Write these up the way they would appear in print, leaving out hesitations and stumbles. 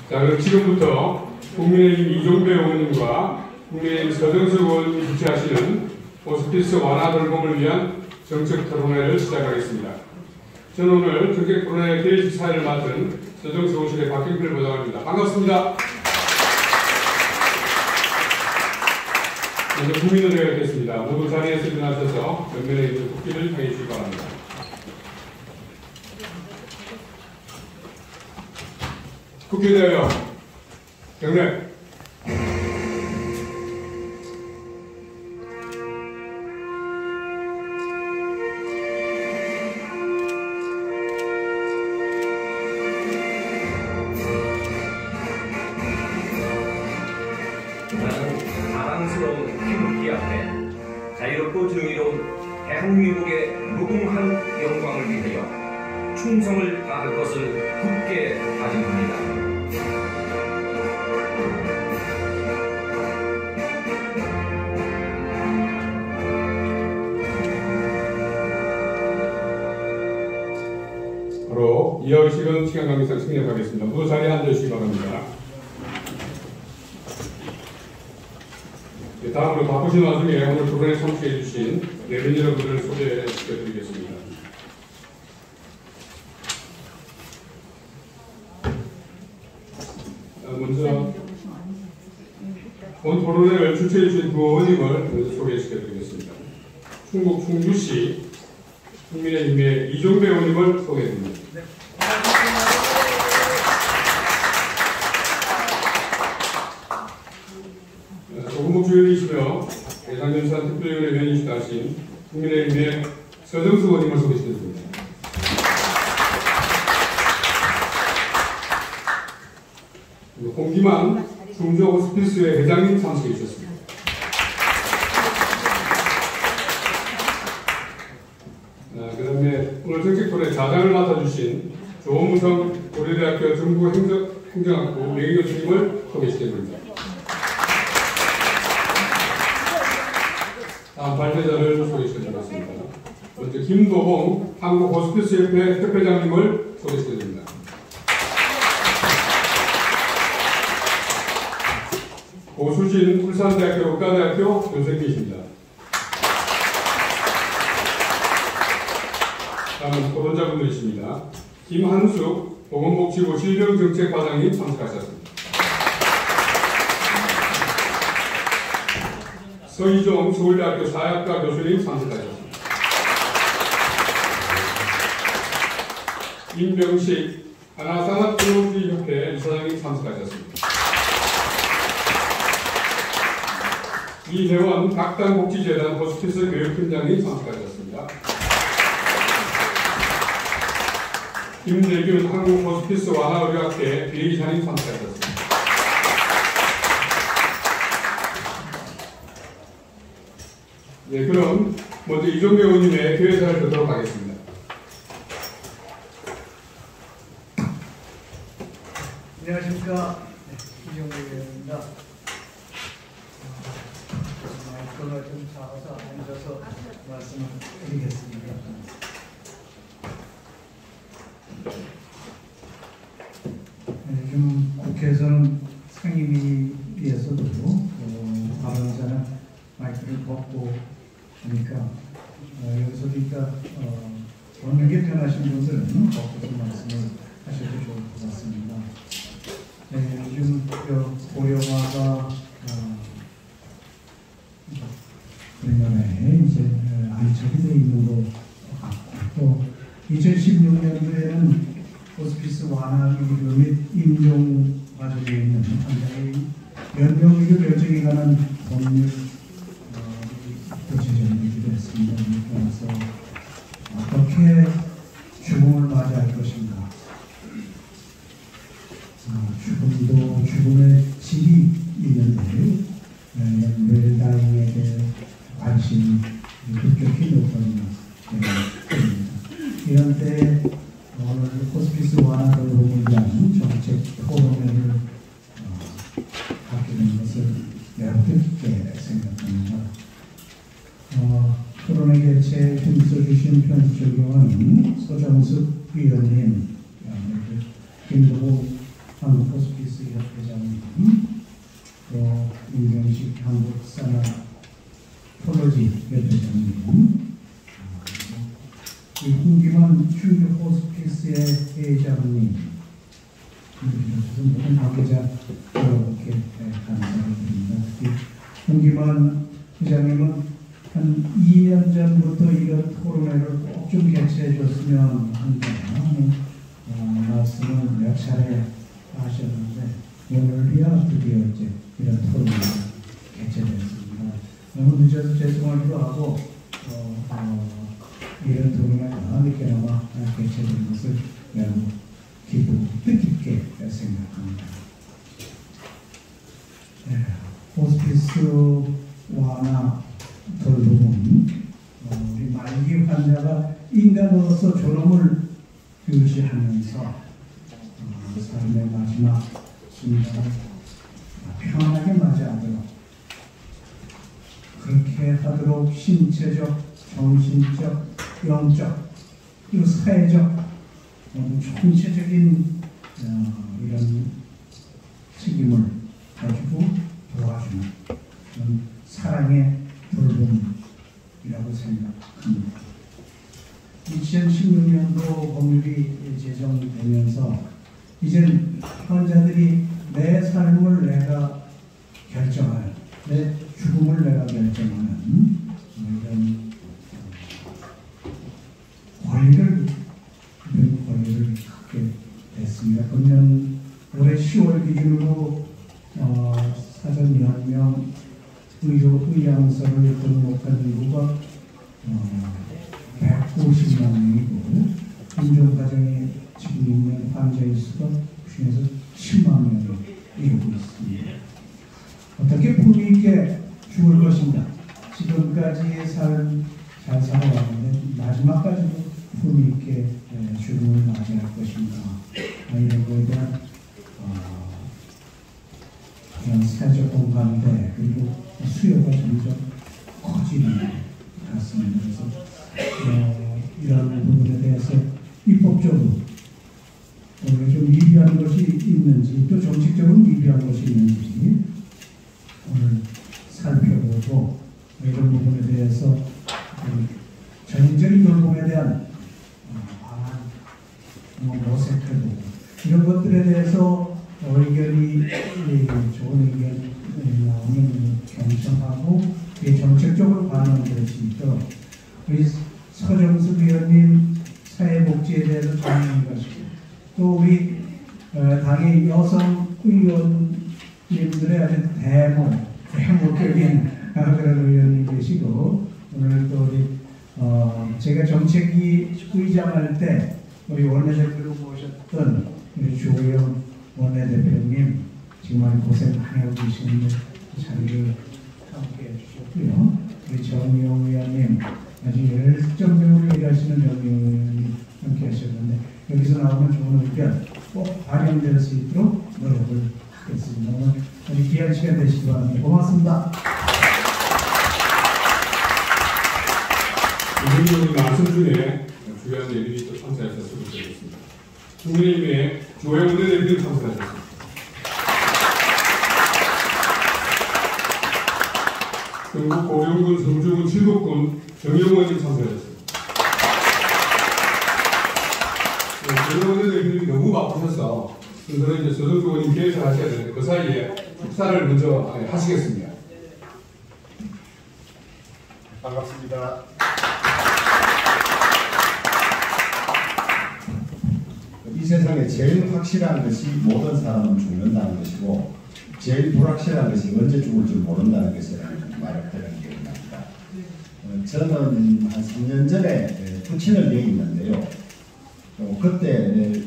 자, 그럼 지금부터 국민의힘 이종배 의원님과 국민의힘 서정석 의원님이 주최하시는 호스피스 완화 돌봄을 위한 정책 토론회를 시작하겠습니다. 저는 오늘 정책 토론회 계획 사회를 맡은 서정석 의원실의 박경필 부장입니다. 반갑습니다. 먼저 국민의회가 있겠습니다. 모두 자리에서 일어나셔서 옆면에 있는 국기를 향해 주시기 바랍니다. 국기에 대하여 경례. 자랑스러운 태극기 앞에 자유롭고 정의로운 대한민국의 무궁한 영광을 위하여 충성을 다할 것을 굳게 다짐합니다. 바로 이하의식은 시간 관계상 승인하겠습니다. 모두 자리에 앉아주시기 바랍니다. 다음으로 바쁘신 와중에 오늘 토론에 참석해주신 내빈 여러분들을 소개시켜드리겠습니다. 먼저 오늘 토론회를 주최해주신 두 의원님을 먼저 소개시켜드리겠습니다. 충북 충주시 국민의힘의 이종배 의원님을 소개해드립니다. 네. 조금목 주연이시며 대상전산 특별위원회 위원이시다 하신 국민의힘의 서정석 의원님을 소개시켜드립니다. 홍기만 충주 호스피스회 회장님 참석해 주셨습니다. 그 다음에 오늘 정책 토론의 자장을 맡아주신 조무성 고려대학교 정부행정학부 명예교수님을 소개시켜드립니다. 다음 발제자를 소개시켜드리겠습니다. 먼저 김도봉 한국호스피스협회 협회장님을 소개시켜드립니다. 고수진 울산대학교 의과대학교 교수님이십니다. 다음은 토론자분들이십니다. 김한숙 보건복지부 질병정책과장님 참석하셨습니다. 서희종 서울대학교 사회학과 교수님 참석하셨습니다. 임병식 하나산업교육협회 이사장님 참석하셨습니다. 이혜원 각단복지재단 호스피스 교육팀장님 참석하셨습니다. 김대균 한국호스피스 완화의료학회 비의사님 참석하셨습니다. 네, 그럼 먼저 이종배 의원님의 교회사를 듣도록 하겠습니다. 안녕하십니까. 이종배 의원입니다. 마이크가 좀 작아서 앉아서 말씀을 드리겠습니다. 요즘 국회에서는 상임위에서도 발언자는 마이크를 벗고 하니까 여기서도 일단 얻는 게 편하신 분들은 벗고서 말씀을 하셔도 좋을 것 같습니다. 요즘 고령화가 우리나라에 이제 안착이 되어 있는 것 같고, 또 2016년도에는 호스피스 완화 의료 및 임종 과정에 있는 환자의 연명의료 결정에 관한 법률 제정되기도 했습니다. 그래서 어떻게 죽음을 맞이할 것인가, 죽음도 죽음의 질이 있는데 웰다잉에 관심이 급격히 높아지는 때입니다. 이런 때 오늘 호스피스 완화 돌봄을 위한 정책 토론회를 갖게 된 것을 매우 뜻깊게 생각합니다. 토론회 개최에 힘써주신 편집위원 서정석 위원님, 김도봉 한국호스피스 호스피스 협회장님, 또 임경식 한국산하톨로지 협회장님, 홍기만 충주 호스피스의 회장님, 모든 관계자 이렇게 감사드립니다. 홍기만 회장님은 한 2년 전부터 이런 토론회를 꼭 좀 개최해 줬으면 한다는 말씀을 몇 차례 하셨는데 오늘이야 드디어 이제 이런 토론회가 개최됐습니다. 너무 늦어서 죄송하기도 하고 이런 토론회가 늦게나마 개최된 것을 매우 뜻깊게 생각합니다. 호스피스 완화 돌봄은 우리 말기 환자가 인간으로서 존엄을 유지하면서 삶의 마지막 순간을 평안하게 맞이하도록 그렇게 하도록 신체적, 정신적, 영적, 그리고 사회적 총체적인 이런 책임을 가지고 도와주는 그런 사랑의 돌봄이라고 생각합니다. 2016년도 법률이 제정되면서 이제 환자들이 내 삶을 내가 결정하는, 내 죽음을 내가 결정하는 이런 권리를 갖게 됐습니다. 금년 올해 10월 기준으로 사전 연명 의향서를 등록한 인구가 150만 명이고 임종과정에 지금 있는 환자의 수가 중에서 10만 명을 이루고 있습니다. 어떻게 품위 있게 죽을 것인가? 지금까지의 삶 잘 살아왔는데 마지막까지도 품위 있게 죽음을 맞이할 것인가? 이런 거에 대한 그런 사회적 공감대 그리고 수요가 점점 커지는 것 같습니다. 그래서 이런 부분에 대해서 입법적으로 오늘 좀 미비한 것이 있는지 또 정책적으로 미비한 것이 있는지 오늘 살펴보고 이런 부분에 대해서 전인적인 돌봄에 대한 방안, 모색해보고 이런 것들에 대해서 의견이 좋은 의견 나오면 경청하고 정책적으로 반영될 수 있도록 우리 서정숙 의원님 사회복지에 대해서 전하는 것이고 또 우리 당의 여성 의원님들의 아주 대목적인 그런 의원님 계시고 오늘 또 우리 제가 정책위 의장할 때 우리 원내대표로 모셨던 우리 주호영 원내대표님 지금 많이 고생 많이 하고 계시는데 자리를 함께 해주셨고요. 우리 정의용 의원님 아주 열정적으로 일하시는 정의용 의원님 함께 하셨는데 여기서 나오는 좋은 의견 꼭 반영될 수 있도록 노력을 하겠습니다. 오늘 아주 귀한 시간 되시기 바랍니다. 고맙습니다. 의원님 말씀 중에 주요한 내용이 또 참석해서 소개되었습니다. 국민의힘의 조영 원내대표님 참석하셨습니다. 경북 고령군, 성주군, 칠곡군 정영원님 참석하셨습니다. 조영 원내대표님이 너무 바쁘셔서 저는 이제 서정주 의원님 계획을 하셔야 되는데 그 사이에 축사를 먼저 하시겠습니다. 반갑습니다. 이 세상에 제일 확실한 것이 모든 사람은 죽는다는 것이고 제일 불확실한 것이 언제 죽을 줄 모른다는 것이라는 말을 들은 기억이 납니다. 저는 한 3년 전에 부친을 여기 있는데요. 그때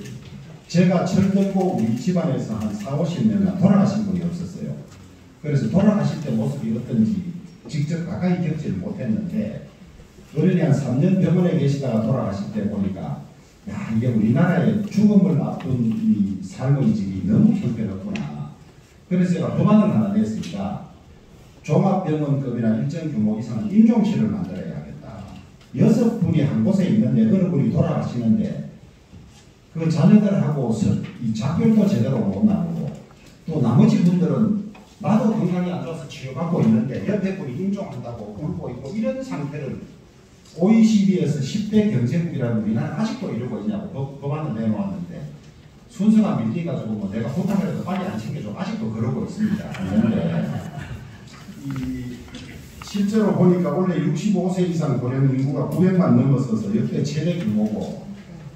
제가 철들고 우리 집안에서 한 40-50년 돌아가신 분이 없었어요. 그래서 돌아가실 때 모습이 어떤지 직접 가까이 겪지를 못했는데 어른이 한 3년 병원에 계시다가 돌아가실 때 보니까 야 이게 우리나라의 죽음을 앞둔 이 삶의 질이 너무 형편없구나. 그래서 제가 법안을 하나 냈습니다. 종합병원급이나 일정 규모 이상은 임종실을 만들어야겠다. 6분이 한 곳에 있는데 어느 분이 돌아가시는데 그 자녀들하고 이 작별도 제대로 못 나누고 쉬어받고 있는데 옆에 분이 인종한다고 울고 있고 이런 상태를 OECD에서 10대 경제국이라는 우리나라 아직도 이러고 있냐고 법안을 내놓았는데 순서가 밀려가지고 뭐 내가 부탁해도 빨리 안 챙겨줘 아직도 그러고 있습니다. 그런데 실제로 보니까 원래 65세 이상 고령 인구가 900만 넘어서서 역대 최대 규모고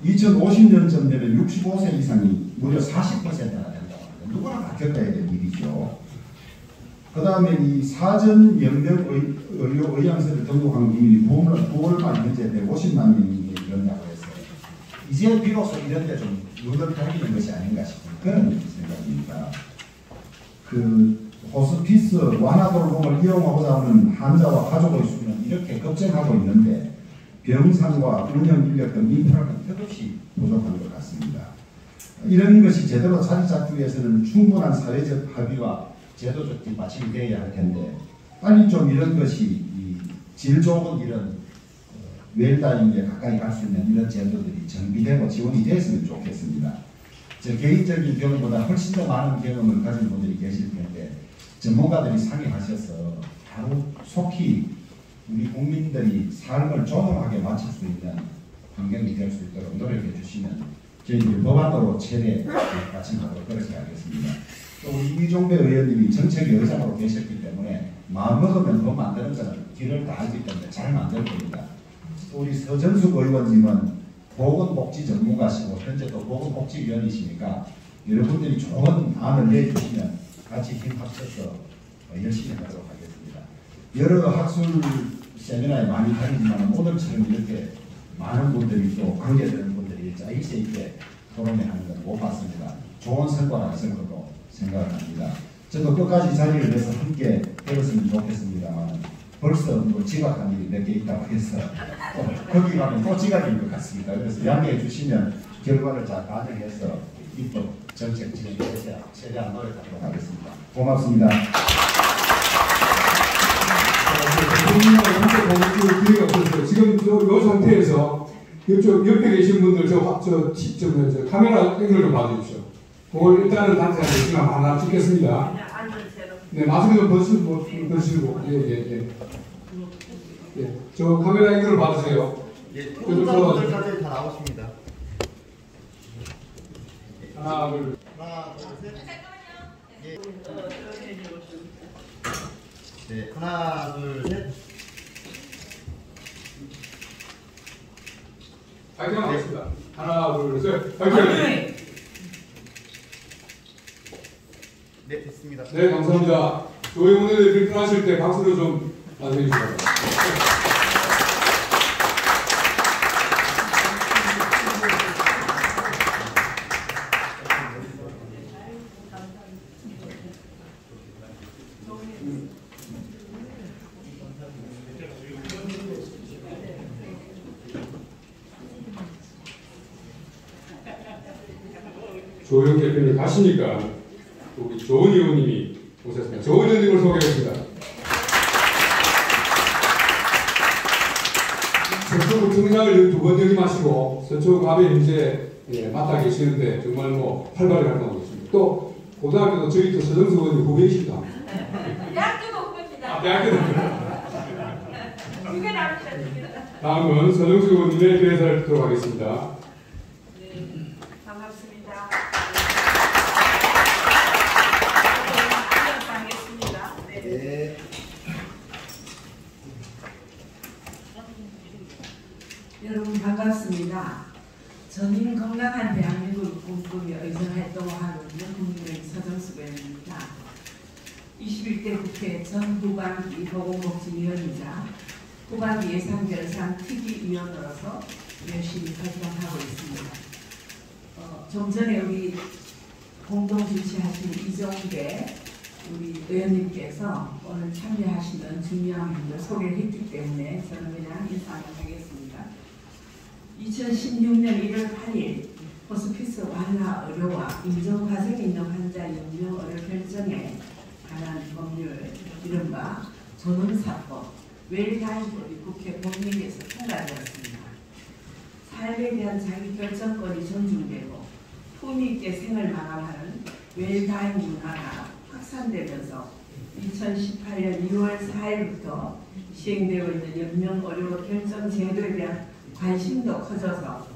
2050년쯤 되면 65세 이상이 무려 40%나 된다고 합니다. 누구나 다 겪어야 될 일이죠. 그 다음에 이 사전 연명 의료 의향서를 등록한 국민이 9월만 현재 150만 명이 이런다고 해서 이제 비로소 이런 데 좀 눈을 돌리는 것이 아닌가 싶은 그런 생각입니다. 그 호스피스 완화 돌봄을 이용하고자 하는 환자와 가족의 수는 이렇게 급증하고 있는데 병상과 운영 인력 등 인프라가 끝없이 부족한 것 같습니다. 이런 것이 제대로 자리 잡기 위해서는 충분한 사회적 합의와 제도적 뒷받침이 되어야 할 텐데 빨리 좀 이런 것이 질 좋은 이런 웰다잉에 가까이 갈 수 있는 이런 제도들이 정비되고 지원이 됐으면 좋겠습니다. 제 개인적인 경험보다 훨씬 더 많은 경험을 가진 분들이 계실 텐데 전문가들이 상의하셔서 바로 속히 우리 국민들이 삶을 조용하게 마칠 수 있는 환경이 될 수 있도록 노력해 주시면 저희들이 법안으로 최대 마침하도록 그렇게 하겠습니다. 또 우리 이종배 의원님이 정책의 의장으로 계셨기 때문에 마음먹으면 법 만드는 것은 길을 다 알기 때문에 잘 만들 겁니다. 또 우리 서정숙 의원님은 보건복지 전문가시고 현재 또 보건복지위원이시니까 여러분들이 좋은 안을 내주시면 같이 힘 합쳐서 열심히 하도록 하겠습니다. 여러 학술 세미나에 많이 다니지만 오늘처럼 이렇게 많은 분들이 또 관계되는 분들이 일세 있게 토론회 하는 건 못 봤습니다. 좋은 성과가 있을 거로 생각을 합니다. 저도 끝까지 자리를 내서 함께 배웠으면 좋겠습니다만 벌써 뭐 지각한 일이 몇 개 있다고 해서 거기 가면 또 지각인 것 같습니다. 그래서 양해해 주시면 결과를 잘 반영해서 입법 정책 진행에 최대한 노력하도록 하겠습니다. 고맙습니다. 지금 이 상태에서 이쪽 옆에 계신 분들 저 카메라 앵글 좀 봐주십시오. 그걸 일단은 단체한테 시간 하나 찍겠습니다. 네, 마스크 좀 벗으시고. 예. 저 카메라 앵글을 봐주세요. 예, 후보자분들 사진 다 나오십니다. 하나, 둘. 하나, 둘, 셋. 예. 네, 하나, 둘, 셋. 파이팅 하겠습니다. 하나, 둘, 셋. 파이팅! 네, 됐습니다. 네, 감사합니다. 저희 오늘 발표하실 때 박수로 좀 맞이해 주시기 바랍니다. 조영 대표님 가시니까 우리 조은 의원님이 오셨습니다. 조은 의원님을 소개하겠습니다. 서초구 청장을 2번 역임하시고 서초구 합의 현재 맡아 계시는데 정말 뭐 활발히 활동하고 있습니다. 또 고등학교도 저희 또 서정수 의원님 후배이시다. 대학교도 후배입니다. 대학교도 두개 나누셨습니다. 다음은 서정수 의원님의 대사를 듣도록 하겠습니다. 네, 반갑습니다. 네. 여러분 반갑습니다. 저는 건강한 대한민국을 꿈꾸며 의정활동하는 국민의 서정수 의원입니다. 21대 국회 전 후반기 보건복지위원이자 후반기 예산결산 특위위원으로서 열심히 활동하고 있습니다. 좀 전에 우리 공동주치하신 이종배 우리 의원님께서 오늘 참여하시는 중요한 분들 소개를 했기 때문에 저는 그냥 인사를 하겠습니다. 2016년 1월 8일 호스피스 완화 의료와 인정 과정에 있는 환자 연명 의료 결정에 관한 법률 이른바 조정사법 웰다잉법이 국회 본회의에서 통과되었습니다. 삶에 대한 자기 결정권이 존중되고 품위 있게 생을 마감하는 웰다잉 문화가 확산되면서 2018년 2월 4일부터 시행되어 있는 연명의료 결정 제도에 대한 관심도 커져서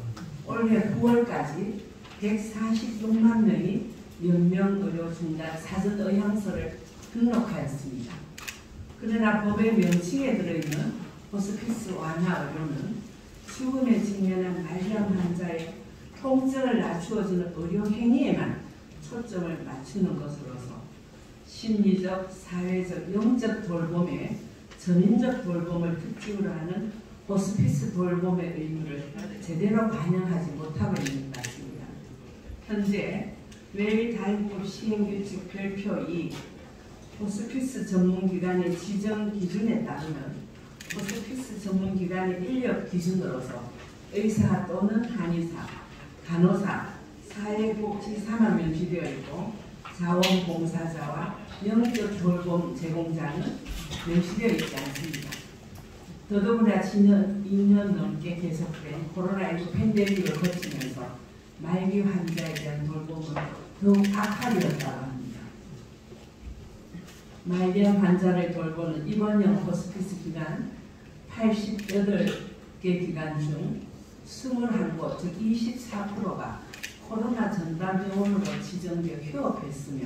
올해 9월까지 146만 명이 연명의료 중단 사전의향서를 등록하였습니다. 그러나 법의 명칭에 들어있는 호스피스 완화의료는 죽음에 직면한 말기암 환자의 통증을 낮추어주는 의료 행위에만 초점을 맞추는 것으로서 심리적, 사회적, 영적 돌봄에 전인적 돌봄을 특징으로 하는 호스피스 돌봄의 의무를 제대로 반영하지 못하고 있는 것 같습니다. 현재 외일다인법 시행규칙 별표 2 호스피스 전문기관의 지정 기준에 따르면 호스피스 전문기관의 인력 기준으로서 의사 또는 한의사, 간호사, 사회복지사만 명시되어 있고 자원봉사자와 영적 돌봄 제공자는 명시되어 있지 않습니다. 더더구나 지난 2년 넘게 계속된 코로나19 팬데믹을 거치면서 말기 환자에 대한 돌봄은 더욱 악화되었다고 합니다. 말기암 환자를 돌보는 입원형 호스피스 기관 88개 기관 중 21곳, 즉 24%가 코로나 전담병원으로 지정되어 휴업했으며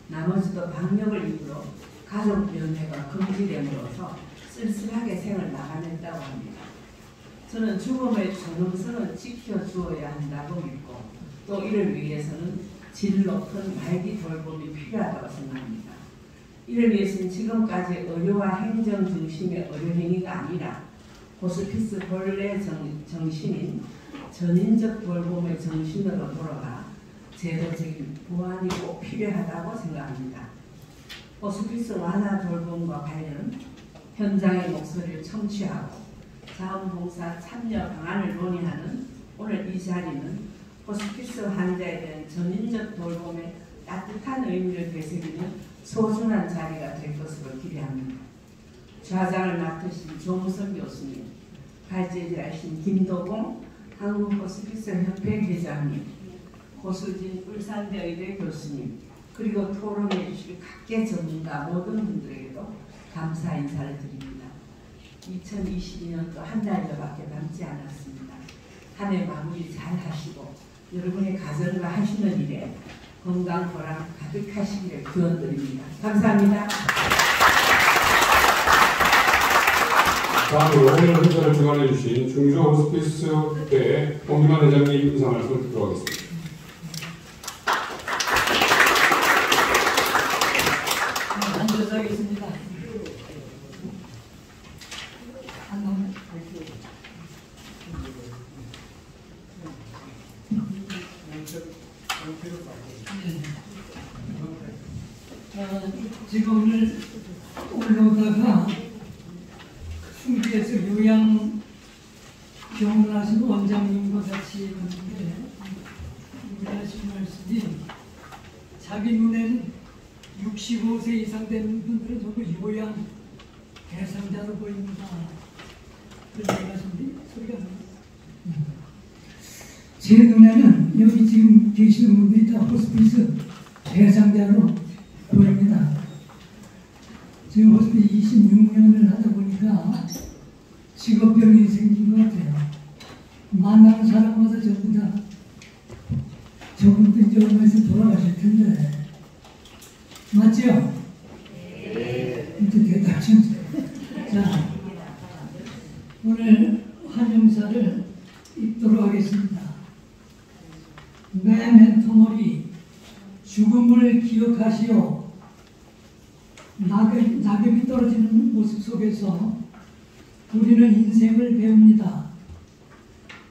나머지도 방역을 이유로 가족 면회가 금지됨으로써 쓸쓸하게 생을 나가냈다고 합니다. 저는 죽음의 존엄성은 지켜주어야 한다고 믿고 또 이를 위해서는 질 높은 말기 돌봄이 필요하다고 생각합니다. 이를 위해서는 지금까지 의료와 행정 중심의 의료행위가 아니라 호스피스 본래 정신인 전인적 돌봄의 정신으로 돌아가 제도적인 보완이 꼭 필요하다고 생각합니다. 호스피스 완화 돌봄과 관련 현장의 목소리를 청취하고 자원봉사 참여 방안을 논의하는 오늘 이 자리는 호스피스 환자에 대한 전인적 돌봄의 따뜻한 의미를 되새기는 소중한 자리가 될 것으로 기대합니다. 좌장을 맡으신 조무선 교수님, 발제자이신 김도봉 한국호스피스협회 회장님, 고수진 울산대 의대 교수님, 그리고 토론해 주실 각계 전문가 모든 분들에게도 감사 인사를 드립니다. 2022년도 한 달여밖에 남지 않았습니다. 한 해 마무리 잘 하시고 여러분의 가정과 하시는 일에 건강 보람 가득하시기를 기원드립니다. 감사합니다. 다음으로 오늘 행사를 주관해 주신 중주 호스피스 협회 홍기만 회장님 인사 말씀 듣도록 하겠습니다. 앉아서 하겠습니다. 지금 오늘 올라오다가 충주에서 요양 병원하신 원장님과 같이 왔는데 우리 하신 말씀이 자기 눈에는 65세 이상 된 분들은 전부 요양 대상자로 보입니다. 그런 말씀이 소리가 납니다. 제 눈에는 여기 지금 계시는 분들이 다 호스피스 대상자로 보입니다. 지금 호스피스 26년을 하다 보니까 직업병이 생긴 것 같아요. 만나는 사람마다 전부 다 저분도 이제 얼마에서 돌아가실 텐데 맞죠? 네. 이제 대답 좀. 자, 오늘 환영사를 읽도록 하겠습니다. 메멘토모리 죽음을 기억하시오. 낙엽이 떨어지는 모습 속에서 우리는 인생을 배웁니다.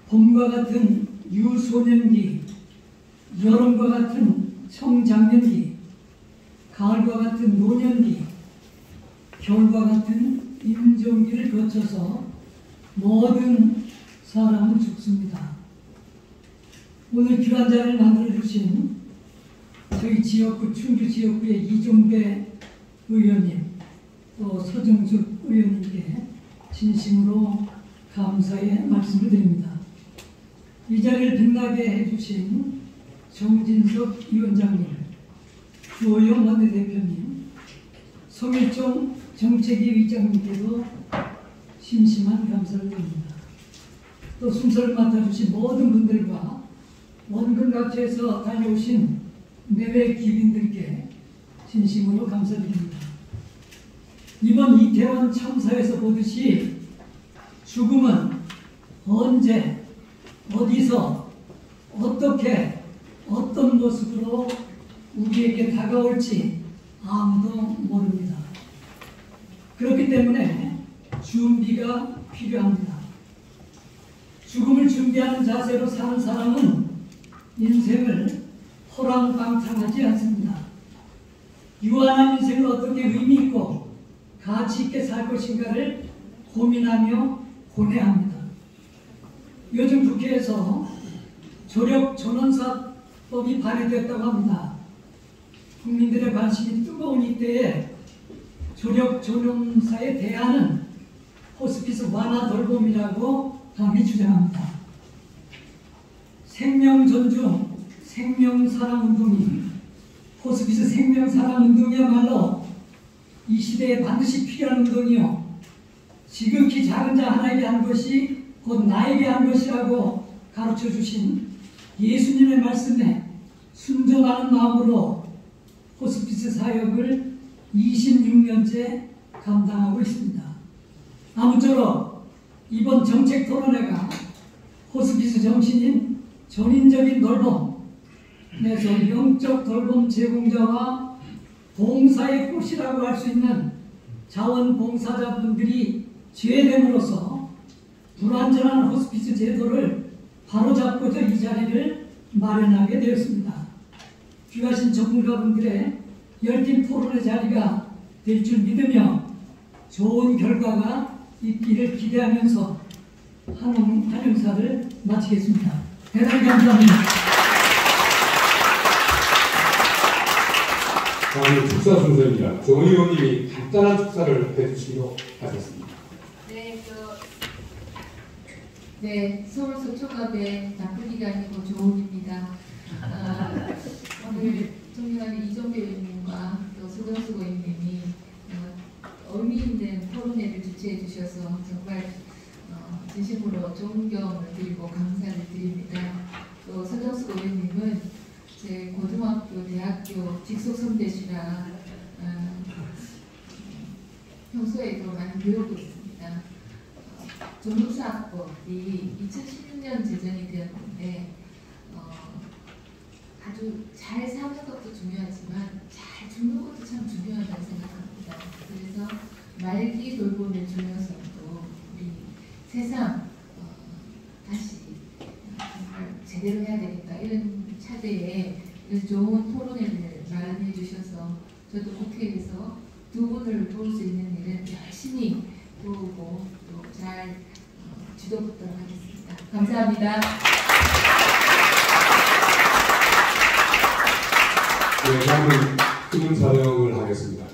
봄과 같은 유소년기, 여름과 같은 청장년기, 가을과 같은 노년기, 겨울과 같은 임종기를 거쳐서 모든 사람은 죽습니다. 오늘 귀한 자리를 만들어주신 저희 지역구 충주 지역구의 이종배 의원님 또 서정숙 의원님께 진심으로 감사의 말씀을 드립니다. 이 자리를 빛나게 해주신 정진석 위원장님, 주호영 원내대표님, 송일종 정책위 의장님께도 심심한 감사를 드립니다. 또 순서를 맡아주신 모든 분들과 원근 각지에서 다녀오신 내외 귀빈들께 진심으로 감사드립니다. 이번 이태원 참사에서 보듯이 죽음은 언제, 어디서, 어떻게, 어떤 모습으로 우리에게 다가올지 아무도 모릅니다. 그렇기 때문에 준비가 필요합니다. 죽음을 준비하는 자세로 사는 사람은 인생을 호랑방탕하지 않습니다. 유한한 인생을 어떻게 의미 있고 가치 있게 살 것인가를 고민하며 고뇌합니다. 요즘 국회에서 조력 전원사법이 발의됐다고 합니다. 국민들의 관심이 뜨거운 이때에 조력 전원사에 대하는 호스피스 완화 돌봄이라고 감히 주장합니다. 생명 존중, 생명 사랑 운동이 호스피스 생명 사랑 운동이야말로 이 시대에 반드시 필요한 운동이요. 지극히 작은 자 하나에게 한 것이 곧 나에게 한 것이라고 가르쳐 주신 예수님의 말씀에 순종하는 마음으로 호스피스 사역을 26년째 감당하고 있습니다. 아무쪼록 이번 정책 토론회가 호스피스 정신인 전인적인 돌봄, 내서 영적 돌봄 제공자와 봉사의 꽃이라고 할 수 있는 자원봉사자분들이 제됨으로써 불완전한 호스피스 제도를 바로잡고자 이 자리를 마련하게 되었습니다. 귀하신 전문가분들의 열띤 토론의 자리가 될 줄 믿으며 좋은 결과가 있기를 기대하면서 한 행사를 마치겠습니다. 대단히 감사합니다. 다음은 축사 순서입니다. 조 의원님이 간단한 축사를 해주시기로 하셨습니다. 서울 서초갑의 나쁘기가 아니고 조은입니다. 오늘 존경하는 이종배 의원님과 또 서정수 의원님이 의미 있는 토론회를 주최해 주셔서 정말 진심으로 존경을 드리고 감사를 드립니다. 또 서정수 의원님은 제 고등학교, 대학교 직속 선배시라 평소에도 많이 배우고 있습니다. 전문사학법이 2016년 제정이 되었는데 아주 잘 사는 것도 중요하지만 잘 죽는 것도 참 중요하다고 생각합니다. 그래서 말기 돌봄의 중요성도 우리 새삼 다시 정말 제대로 해야 되겠다 이런 차대에 이런 좋은 토론회를 마련해 주셔서 저도 국회에서 두 분을 도울 수 있는 일은 열심히 도우고 또 잘 지도받도록 하겠습니다. 감사합니다. 네, 다음은 질문 촬영을 하겠습니다.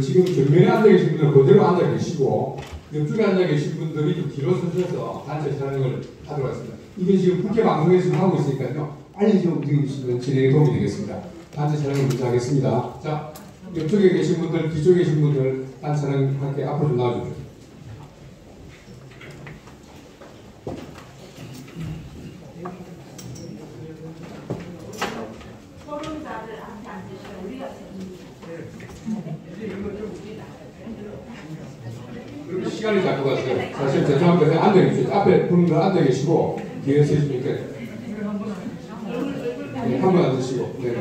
지금 정면에 앉아 계신 분들은 그대로 앉아 계시고 옆쪽에 앉아 계신 분들이 좀 뒤로 서셔서 단체 촬영을 하도록 하겠습니다. 이게 지금 국회 방송에서 지금 하고 있으니까요. 빨리 좀 움직이시면 진행에 도움이 되겠습니다. 단체 촬영을 먼저 하겠습니다. 자, 옆쪽에 계신 분들, 뒤쪽에 계신 분들 단체 촬영 함께 앞으로 좀 나와주십시오. 그럼 시간이 자꾸 가세요. 사실 죄송합니다. 앉아 계시죠. 앞에 분들 앉아 계시고 뒤에 서시니까 네, 한 번 앉으시고. 네.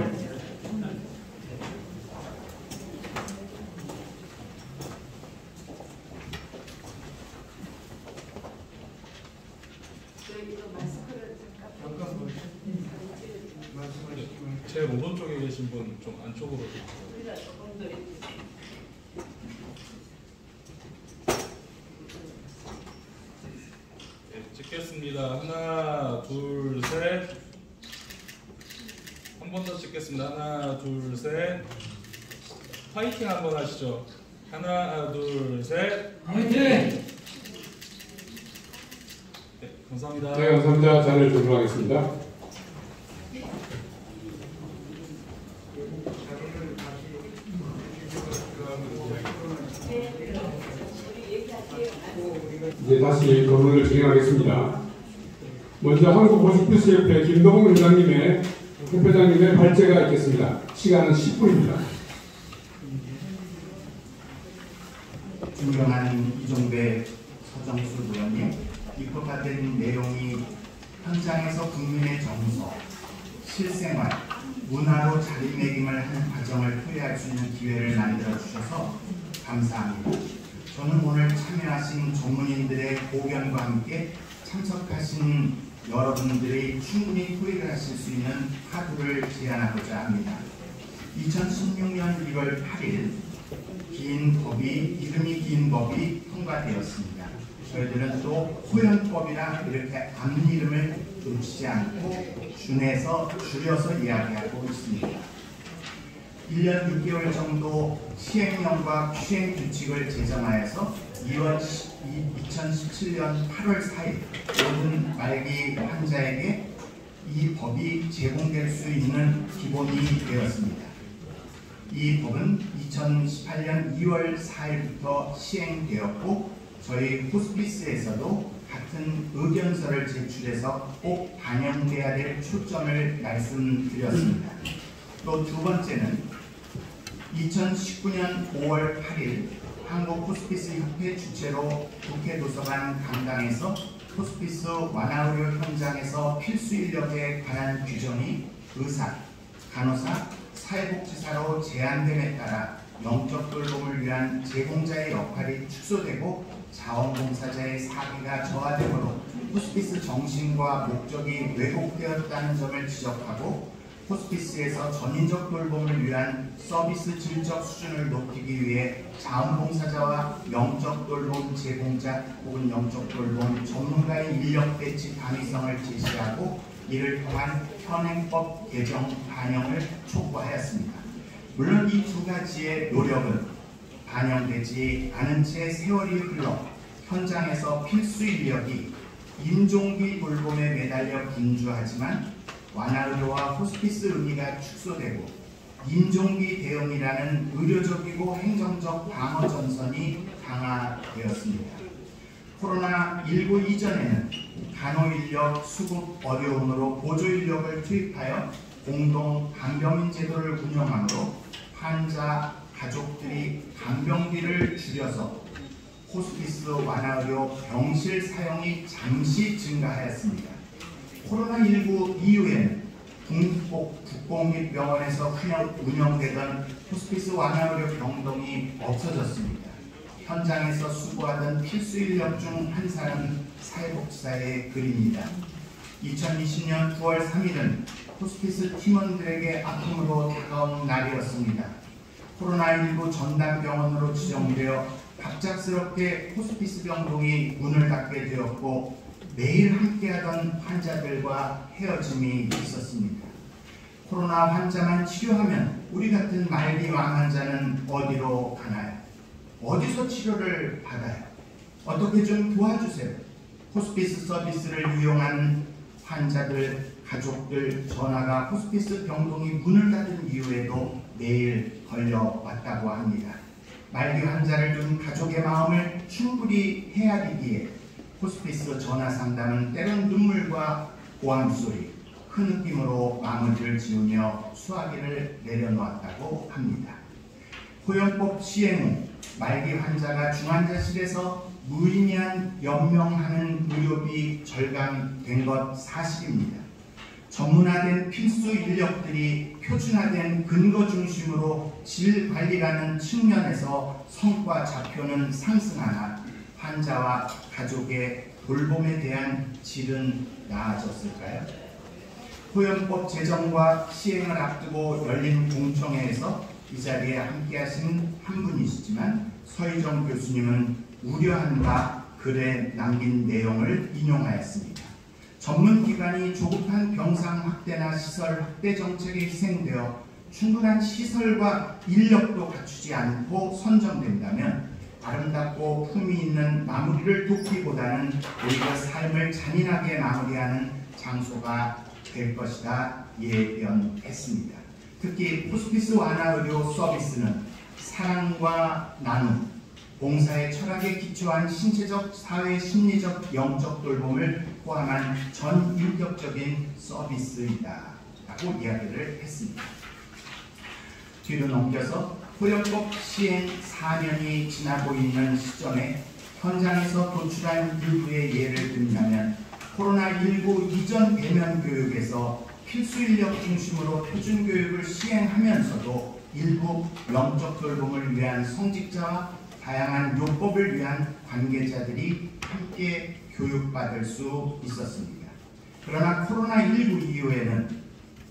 제 오른쪽에 계신 분 좀 안쪽으로. 네, 찍겠습니다. 하나, 둘, 셋. 한 번 더 찍겠습니다. 하나, 둘, 셋. 파이팅 한번 하시죠. 하나, 둘, 셋. 화이팅! 네, 감사합니다. 네, 감사합니다. 자리를 조정하겠습니다. 이제 다시 검문을 진행하겠습니다. 먼저 한국호스피스협회 김동훈 회장님의 협회장님의 발제가 있겠습니다. 시간은 10분입니다. 존경하는 이종배 서정수 의원님, 입법화 된 내용이 현장에서 국민의 정서, 실생활, 문화로 자리매김을 하는 과정을 토의할 수 있는 기회를 만들어 주셔서 감사합니다. 저는 오늘 참여하신 전문인들의 고견과 함께 참석하신 여러분들이 충분히 토의를 하실 수 있는 화두를 제안하고자 합니다. 2016년 1월 8일 이름이 긴 법이 통과되었습니다. 저희들은 또 호연법이라 이렇게 앞이름을 놓치지 않고 줄여서 이야기하고 있습니다. 1년 6개월 정도 시행령과 시행 규칙을 제정하여서 2017년 8월 4일 모든 말기 환자에게 이 법이 제공될 수 있는 기본이 되었습니다. 이 법은 2018년 2월 4일부터 시행되었고 저희 호스피스에서도 같은 의견서를 제출해서 꼭 반영돼야 될 초점을 말씀드렸습니다. 또 두 번째는 2019년 5월 8일 한국호스피스협회 주최로 국회 도서관 강당에서 호스피스 완화의료 현장에서 필수 인력에 관한 규정이 의사, 간호사, 사회복지사로 제한됨에 따라 영적 돌봄을 위한 제공자의 역할이 축소되고 자원봉사자의 사기가 저하되므로 호스피스 정신과 목적이 왜곡되었다는 점을 지적하고 호스피스에서 전인적 돌봄을 위한 서비스 질적 수준을 높이기 위해 자원봉사자와 영적 돌봄 제공자 혹은 영적 돌봄 전문가의 인력 배치 가능성을 제시하고 이를 통한 현행법 개정 반영을 촉구하였습니다. 물론 이 두 가지의 노력은 반영되지 않은 채 세월이 흘러 현장에서 필수 인력이 임종기 돌봄에 매달려 분주하지만 완화의료와 호스피스 의미가 축소되고 임종기 대응이라는 의료적이고 행정적 방어 전선이 강화되었습니다. 코로나19 이전에는 간호인력 수급 어려움으로 보조인력을 투입하여 공동 간병인 제도를 운영하므로 환자 가족들이 간병비를 줄여서 호스피스 완화의료 병실 사용이 잠시 증가하였습니다. 코로나19 이후에는 국공립병원에서 운영되던 호스피스 완화의료 병동이 없어졌습니다. 현장에서 수고하던 필수 인력 중 한 사람은 사회복지사의 글입니다. 2020년 9월 3일은 호스피스 팀원들에게 아픔으로 다가온 날이었습니다. 코로나19 전담병원으로 지정되어 갑작스럽게 호스피스 병동이 문을 닫게 되었고 매일 함께하던 환자들과 헤어짐이 있었습니다. 코로나 환자만 치료하면 우리 같은 말기암 환자는 어디로 가나요? 어디서 치료를 받아요? 어떻게 좀 도와주세요. 호스피스 서비스를 이용한 환자들, 가족들 전화가 호스피스 병동이 문을 닫은 이후에도 매일 걸려왔다고 합니다. 말기 환자를 둔 가족의 마음을 충분히 헤아리기에 호스피스 전화 상담은 때론 눈물과 고함소리, 큰 느낌으로 마무리를 지으며 수화기를 내려놓았다고 합니다. 호연법 시행 후 말기 환자가 중환자실에서 무의미한 연명하는 의료비 절감된 것 사실입니다. 전문화된 필수 인력들이 표준화된 근거 중심으로 질 관리라는 측면에서 성과 좌표는 상승하나 환자와 가족의 돌봄에 대한 질은 나아졌을까요? 호연법 제정과 시행을 앞두고 열린 공청회에서 이 자리에 함께하신 한 분이시지만 서희정 교수님은 우려한 바 글에 남긴 내용을 인용하였습니다. 전문기관이 조급한 병상 확대나 시설 확대 정책에 희생되어 충분한 시설과 인력도 갖추지 않고 선정된다면 아름답고 품위 있는 마무리를 돕기보다는 오히려 삶을 잔인하게 마무리하는 장소가 될 것이다 예견했습니다. 특히 호스피스 완화의료 서비스는 사랑과 나눔, 봉사의 철학에 기초한 신체적, 사회, 심리적, 영적 돌봄을 포함한 전 인격적인 서비스이다 라고 이야기를 했습니다. 뒤로 넘겨서 호역법 시행 4년이 지나고 있는 시점에 현장에서 도출한 일부의 예를 들자면 코로나19 이전 대면 교육에서 필수 인력 중심으로 표준 교육을 시행하면서도 일부 영적 돌봄을 위한 성직자와 다양한 요법을 위한 관계자들이 함께 교육받을 수 있었습니다. 그러나 코로나19 이후에는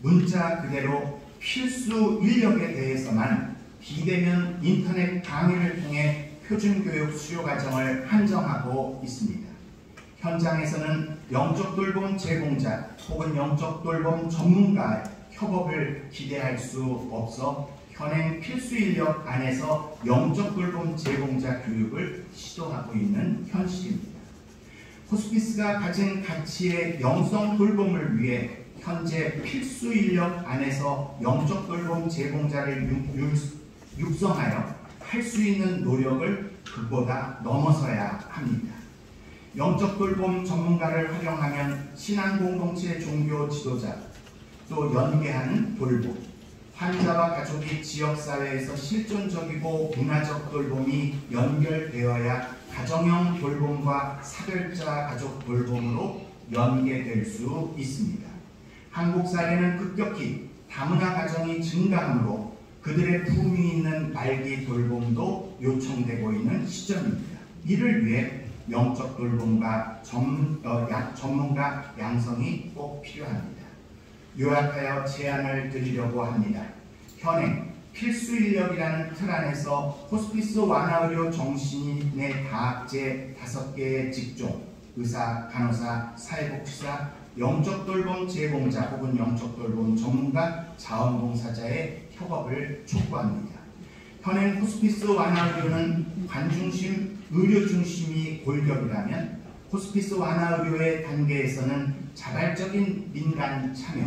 문자 그대로 필수 인력에 대해서만 비대면 인터넷 강의를 통해 표준교육 수요 과정을 한정하고 있습니다. 현장에서는 영적 돌봄 제공자 혹은 영적 돌봄 전문가 협업을 기대할 수 없어 현행 필수 인력 안에서 영적 돌봄 제공자 교육을 시도하고 있는 현실입니다. 호스피스가 가진 가치의 영성 돌봄을 위해 현재 필수 인력 안에서 영적 돌봄 제공자를 육성하여 할 수 있는 노력을 그보다 넘어서야 합니다. 영적 돌봄 전문가를 활용하면 신앙 공동체 종교 지도자, 또 연계하는 돌봄, 환자와 가족이 지역사회에서 실존적이고 문화적 돌봄이 연결되어야 가정형 돌봄과 사별자 가족 돌봄으로 연계될 수 있습니다. 한국 사회는 급격히 다문화 가정이 증가하므로 그들의 품위 있는 말기 돌봄도 요청되고 있는 시점입니다. 이를 위해 영적 돌봄과 전문가 양성이 꼭 필요합니다. 요약하여 제안을 드리려고 합니다. 현행 필수 인력이라는 틀 안에서 호스피스 완화의료 정신의 다학제 5개의 직종, 의사, 간호사, 사회복지사, 영적 돌봄 제공자 혹은 영적 돌봄 전문가, 자원봉사자의 협업을 촉구합니다. 현행 호스피스 완화의료는 관중심, 의료중심이 골격이라면 호스피스 완화의료의 단계에서는 자발적인 민간 참여,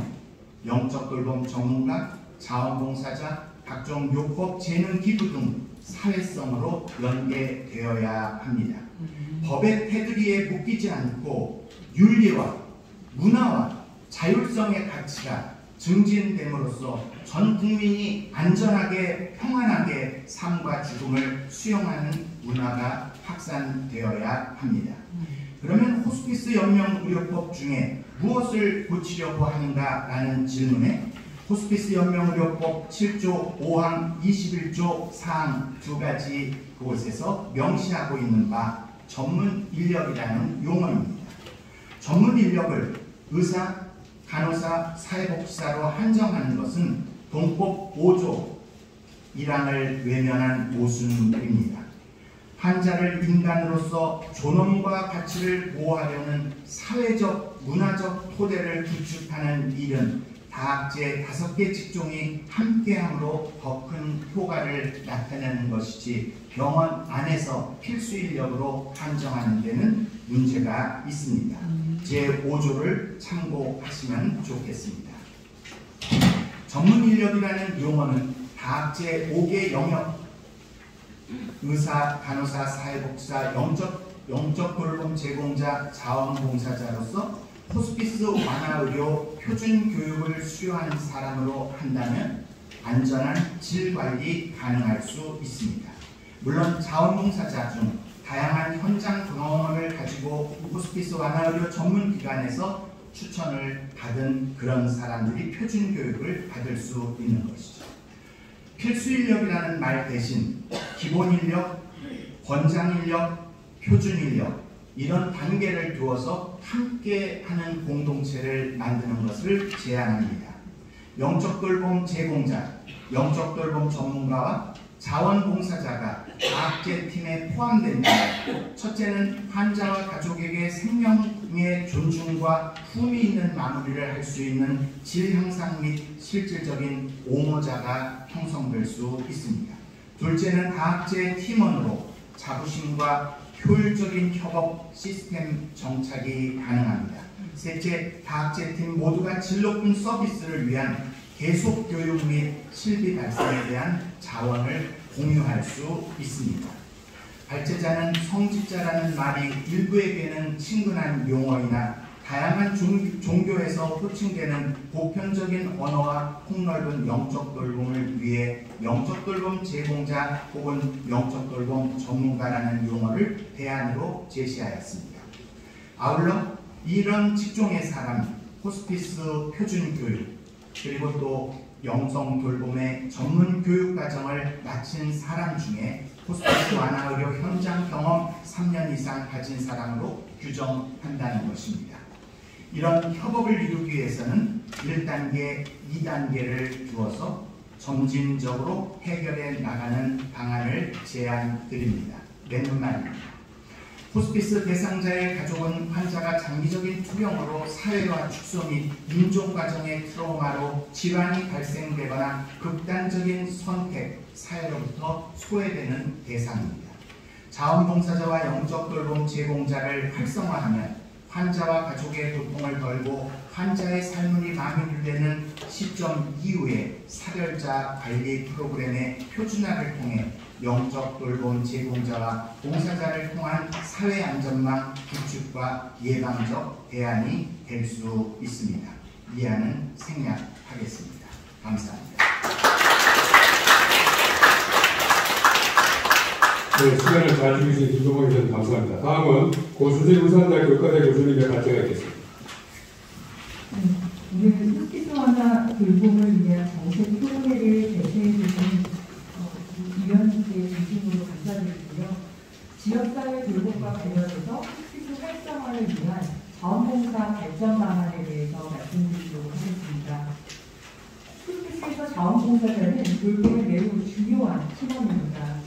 영적 돌봄 전문가, 자원봉사자, 각종 요법 재능 기부 등 사회성으로 연계되어야 합니다. 법의 테두리에 묶이지 않고 윤리와 문화와 자율성의 가치가 증진됨으로써 전 국민이 안전하게 평안하게 삶과 죽음을 수용하는 문화가 확산되어야 합니다. 그러면 호스피스 연명 의료법 중에 무엇을 고치려고 하는가라는 질문에 호스피스 연명 의료법 7조 5항 21조 4항 두 가지 곳에서 명시하고 있는 바 전문 인력이라는 용어입니다. 전문 인력을 의사, 간호사, 사회복지사로 한정하는 것은 동법 5조 1항을 외면한 모순입니다. 환자를 인간으로서 존엄과 가치를 보호하려는 사회적, 문화적 토대를 구축하는 일은 다학제 5개 직종이 함께함으로 더 큰 효과를 나타내는 것이지 병원 안에서 필수 인력으로 한정하는 데는 문제가 있습니다. 제5조를 참고하시면 좋겠습니다. 전문 인력이라는 용어는 다학제 5개 영역, 의사, 간호사, 사회복지사, 영적 돌봄 제공자, 자원봉사자로서 호스피스 완화의료 표준 교육을 수료하는 사람으로 한다면 안전한 질관리 가능할 수 있습니다. 물론 자원봉사자 중 다양한 현장 경험을 가지고 호스피스 완화의료 전문기관에서 추천을 받은 그런 사람들이 표준 교육을 받을 수 있는 것이죠. 필수인력이라는 말 대신 기본인력, 권장인력, 표준인력 이런 단계를 두어서 함께하는 공동체를 만드는 것을 제안합니다. 영적 돌봄 제공자, 영적 돌봄 전문가와 자원봉사자가 다학제 팀에 포함된다면 첫째는 환자와 가족에게 생명의 존중과 품위 있는 마무리를 할 수 있는 질 향상 및 실질적인 옹호자가 형성될 수 있습니다. 둘째는 다학제 팀원으로 자부심과 효율적인 협업 시스템 정착이 가능합니다. 셋째, 다학제 팀 모두가 질 높은 서비스를 위한 계속 교육 및 실비 발생에 대한 자원을 공유할 수 있습니다. 발제자는 성직자라는 말이 일부에게는 친근한 용어이나 다양한 종교에서 호칭되는 보편적인 언어와 폭넓은 영적 돌봄을 위해 영적 돌봄 제공자 혹은 영적 돌봄 전문가라는 용어를 대안으로 제시하였습니다. 아울러 이런 직종의 사람, 호스피스 표준 교육, 그리고 또 영성 돌봄의 전문 교육 과정을 마친 사람 중에 호스피스 완화 의료 현장 경험 3년 이상 가진 사람으로 규정한다는 것입니다. 이런 협업을 이루기 위해서는 1단계, 2단계를 두어서 점진적으로 해결해 나가는 방안을 제안드립니다. 맺는 말입니다. 호스피스 대상자의 가족은 환자가 장기적인 투병으로 사회화 축소 및 임종 과정의 트라우마로 질환이 발생되거나 극단적인 선택, 사회로부터 소외되는 대상입니다. 자원봉사자와 영적 돌봄 제공자를 활성화하면 환자와 가족의 고통을 덜고 환자의 삶이 마무리되는 시점 이후에 사별자 관리 프로그램의 표준화를 통해 영적 돌봄 제공자와 봉사자를 통한 사회 안전망 구축과 예방적 대안이 될 수 있습니다. 이안은 생략하겠습니다. 감사합니다. 네, 시간을 잘 주신 김동원 기자님 감사합니다. 다음은 고수진 의사대학교 의과대 교수님의 발제가 있겠습니다. 오늘 호스피스 완화 돌봄을 위한 정책 토론회를 개최해주신 위원님께 진심으로 감사드리고요. 지역사회 돌봄과 관련해서 호스피스 활성화를 위한 자원봉사 발전 방안에 대해서 말씀드리도록 하겠습니다. 호스피스에서 자원봉사자는 돌봄의 매우 중요한 팀원입니다.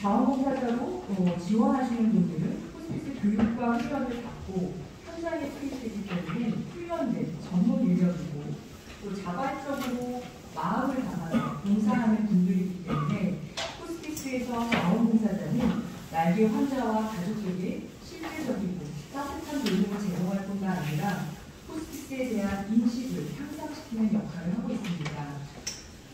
자원봉사자로 지원하시는 분들은 호스피스 교육과 훈련을 받고 현장에 투입되기 때문에 훈련된 전문 인력이고 또 자발적으로 마음을 담아서 봉사하는 분들이기 때문에 호스피스에서 자원봉사자는 날개 환자와 가족에게 실질적이고 따뜻한 돌봄을 제공할 뿐만 아니라 호스피스에 대한 인식을 향상시키는 역할을 하고 있습니다.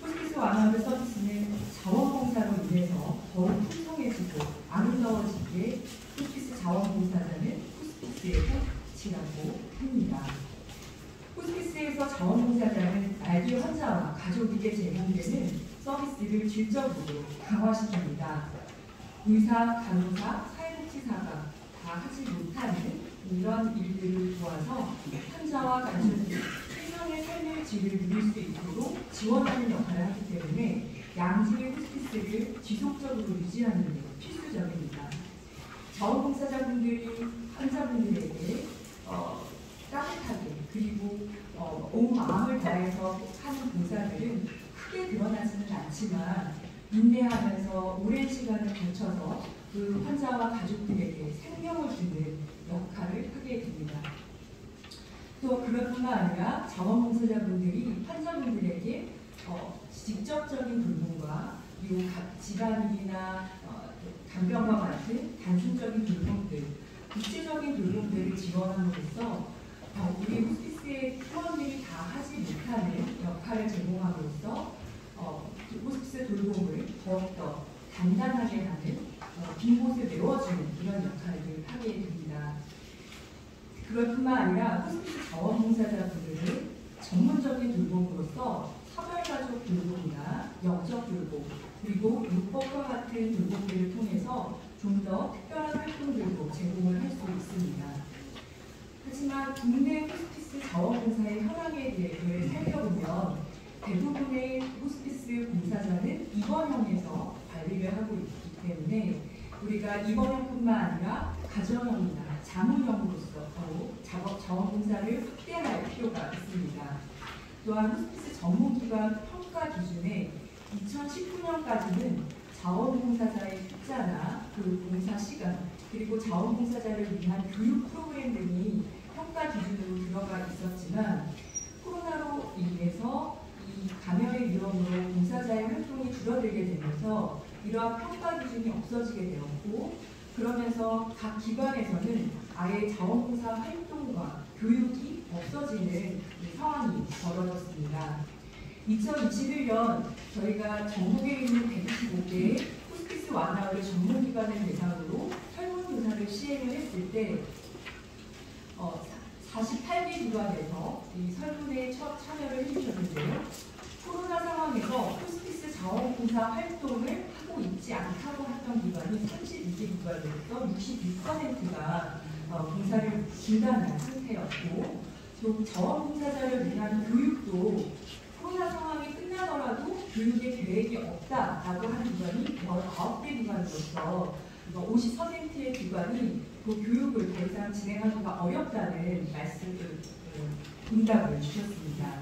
호스피스 완화의 서비스는 자원봉사로 인해서 더욱 풍성해지고 아름다워지기에 호스피스 자원봉사자는 호스피스에서 치라고 합니다. 호스피스에서 자원봉사자는 날개 환자와 가족에게 제공되는 서비스를 질적으로 강화시킵니다. 의사, 간호사, 사회복지사가 다 하지 못하는 이런 일들을 도와서 환자와 가족이 생명의 삶의 질을 누릴 수 있도록 지원하는 역할을 하기 때문에 양질의 호스피스를 지속적으로 유지하는 데 필수적입니다. 자원봉사자분들이 환자분들에게 따뜻하게 그리고 온 마음을 다해서 하는 봉사들은 크게 드러나지는 않지만 인내하면서 오랜 시간을 거쳐서 그 환자와 가족들에게 생명을 주는 역할을 하게 됩니다. 또 그것뿐만 아니라 자원봉사자분들이 환자분들에게 직접적인 돌봄과 그리고 질환이나 간병과 같은 단순적인 돌봄들, 구체적인 돌봄들을 지원함으로써 우리 호스피스의 팀원들이 다 하지 못하는 역할을 제공함으로써 호스피스 돌봄을 더욱더 단단하게 하는 빈 곳을 메워주는 이런 역할을 하게 됩니다. 그것뿐만 아니라 호스피스 자원봉사자분들은 전문적인 돌봄으로서 사별가족 돌봄이나 영적 돌봄 그리고 육법과 같은 돌봄들을 통해서 좀 더 특별한 활동들도 제공을 할 수 있습니다. 하지만 국내 호스피스 자원봉사의 현황에 대해 살펴보면 대부분의 호스피스 봉사자는 입원형에서 관리를 하고 있기 때문에 우리가 입원형뿐만 아니라 가정형이나 자문형으로서 자원봉사를 확대할 필요가 있습니다. 또한 호스피스 전문기관 평가 기준에 2019년까지는 자원봉사자의 숫자나 그 봉사 시간 그리고 자원봉사자를 위한 교육 프로그램 등이 평가 기준으로 들어가 있었지만 코로나로 인해서 이 감염의 위험으로 봉사자의 활동이 줄어들게 되면서 이러한 평가 기준이 없어지게 되었고 그러면서 각 기관에서는 아예 자원봉사 활동과 교육이 없어지는 상황이 벌어졌습니다. 2021년 저희가 전국에 있는 125개의 호스피스 완화의 전문 의료기관을 대상으로 설문조사를 시행을 했을 때 48개 기관에서 이 설문에 참여를 해주셨는데요. 코로나 상황에서 호스피스 자원봉사 활동을 하고 있지 않다고 했던 기관이 32개 기관에서 61%가 봉사를 중단한 상태였고, 또 자원봉사자를 위한 교육도 코로나 상황이 끝나더라도 교육의 계획이 없다라고 하는 기관이 19개 기관으로서 50%의 기관이 그 교육을 더 이상 진행하기가 어렵다는 응답을 주셨습니다.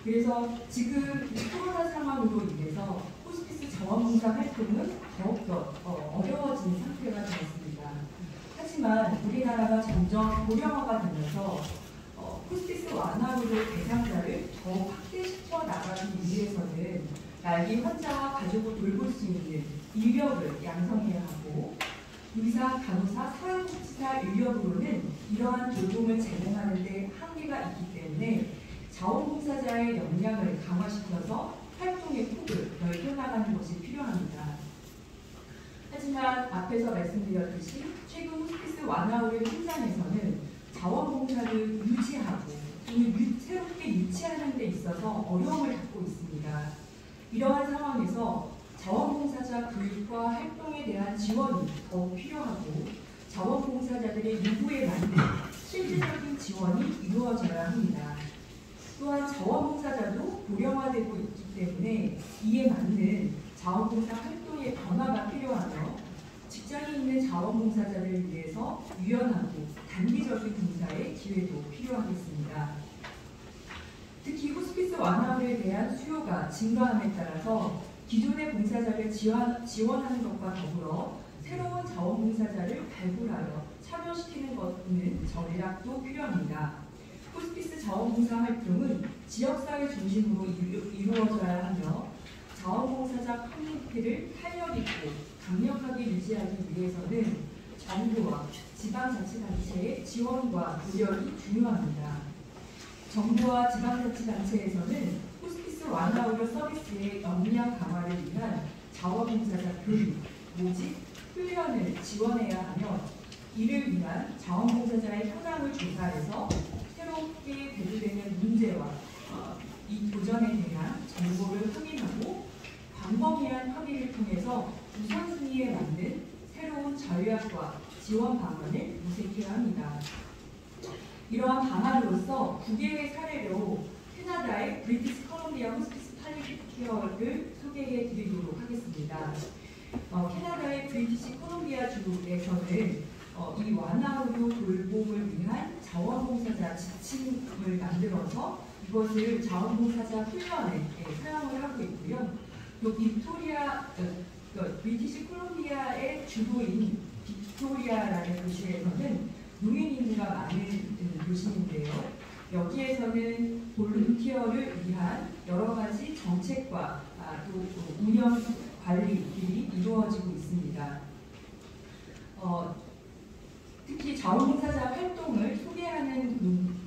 그래서 지금 코로나 상황으로 인해서 호스피스 자원봉사 활동은 더욱더 어려워진 상태가 되었습니다. 하지만 우리나라가 점점 고령화가 되면서 호스피스 완화로 대상자를 더욱 확대시켜 나가기 위해서는 말기 환자와 가족을 돌볼 수 있는 인력을 양성해야 하고, 의사, 간호사, 사회복지사 인력으로는 이러한 돌봄을 제공하는 데 한계가 있기 때문에 자원봉사자의 역량을 강화시켜서 활동의 폭을 넓혀나가는 것이 필요합니다. 하지만 앞에서 말씀드렸듯이 최근 호스피스 완화의 현장에서는 자원봉사를 유지하고 새롭게 유치하는 데 있어서 어려움을 겪고 있습니다. 이러한 상황에서 자원봉사자 교육과 활동에 대한 지원이 더욱 필요하고, 자원봉사자들의 요구에 맞는 실질적인 지원이 이루어져야 합니다. 또한 자원봉사자도 고령화되고 있기 때문에 이에 맞는 자원봉사 활동의 변화가 필요하며, 직장에 있는 자원봉사자들을 위해서 유연하고 단기적인 봉사의 기회도 필요하겠습니다. 특히 호스피스 완화에 대한 수요가 증가함에 따라서 기존의 봉사자를 지원하는 것과 더불어 새로운 자원봉사자를 발굴하여 참여시키는 것은 전략도 필요합니다. 호스피스 자원봉사 활동은 지역사회 중심으로 이루어져야 하며, 자원봉사자 커뮤니티를 탄력있고 강력하게 유지하기 위해서는 정부와 지방자치단체의 지원과 노력이 중요합니다. 정부와 지방자치단체에서는 호스피스 완화 의료 서비스의 역량 강화를 위한 자원봉사자 교육, 모집, 훈련을 지원해야 하며, 이를 위한 자원봉사자의 현황을 조사해서 새롭게 대두되는 문제와 이 도전에 대한 정보를 확인하고 광범위한 협의를 통해서 우선순위에 맞는 새로운 전략과 지원 방안을 모색해야 합니다. 이러한 방안으로서 9개의 사례로 캐나다의 브리티시 컬럼비아 호스피스 팔리티케어를 소개해 드리도록 하겠습니다. 캐나다의 브리티시 컬럼비아 주에서는 이 완화의료 돌봄을 위한 자원봉사자 지침을 만들어서 이것을 자원봉사자 훈련에 사용을 하고 있고요. 또 브리티시 콜롬비아의 주도인 빅토리아라는 도시에서는 노인 인구가 많은 도시인데요. 여기에서는 볼런티어를 위한 여러 가지 정책과 또 운영 관리들이 이루어지고 있습니다. 특히 자원봉사자 활동을 소개하는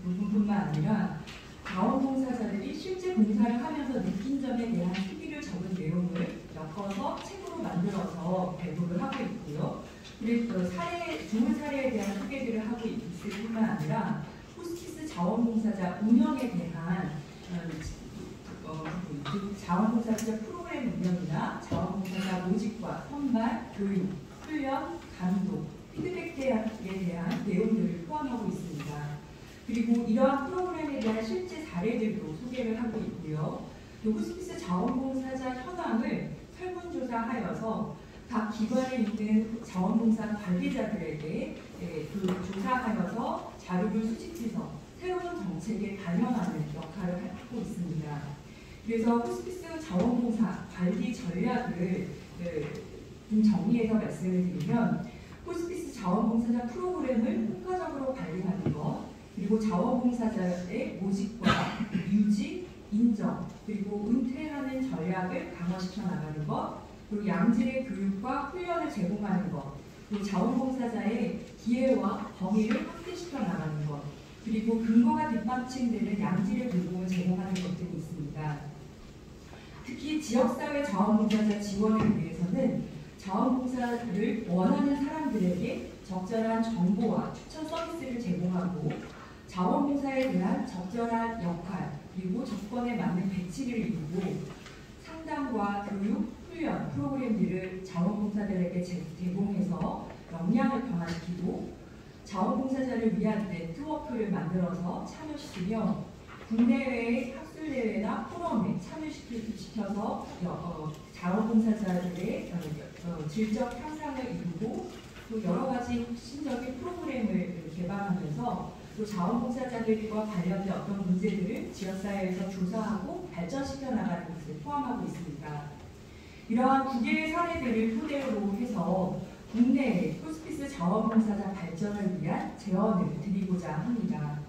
부분뿐만 아니라 자원봉사자들이 실제 봉사를 하면서 느낀 점에 대한 후기를 적은 내용을 엮어서 책으로 만들어서 배부를 하고 있고요. 그리고 좋은 사례에 대한 소개들을 하고 있을 뿐만 아니라 호스피스 자원봉사자 운영에 대한 자원봉사자 프로그램 운영이나 자원봉사자 모집과 선발, 교육, 훈련, 감독, 피드백에 대한 내용들을 포함하고 있습니다. 그리고 이러한 프로그램에 대한 실제 사례들도 소개를 하고 있고요. 또 호스피스 자원봉사자 현황을 설문조사하여서 각 기관에 있는 자원봉사 관리자들에게 조사하여서 자료를 수집해서 새로운 정책에 반영하는 역할을 하고 있습니다. 그래서 호스피스 자원봉사 관리 전략을 좀 정리해서 말씀을 드리면, 호스피스 자원봉사자 프로그램을 효과적으로 관리하는 것, 그리고 자원봉사자의 모집과 유지, 인정, 그리고 은퇴하는 전략을 강화시켜 나가는 것, 그리고 양질의 교육과 훈련을 제공하는 것, 그리고 자원봉사자의 기회와 범위를 확대시켜 나가는 것, 그리고 근거가 뒷받침되는 양질의 돌봄을 제공하는 것들이 있습니다. 특히 지역사회 자원봉사자 지원을 위해서는 자원봉사를 원하는 사람들에게 적절한 정보와 추천 서비스를 제공하고 자원봉사에 대한 적절한 역할 그리고 조건에 맞는 배치를 이루고 상담과 교육, 훈련 프로그램들을 자원봉사자들에게 제공해서 역량을 강화시키고 자원봉사자를 위한 네트워크를 만들어서 참여시키며 국내외의 학술대회나 포럼에 참여시켜서 자원봉사자들의 질적 향상을 이루고 또 여러 가지 혁신적인 프로그램을 개발하면서 또 자원봉사자들과 관련된 어떤 문제들을 지역사회에서 조사하고 발전시켜 나가는 것을 포함하고 있습니다. 이러한 9개의 사례들을 토대로 해서 국내의 호스피스 자원봉사자 발전을 위한 제언을 드리고자 합니다.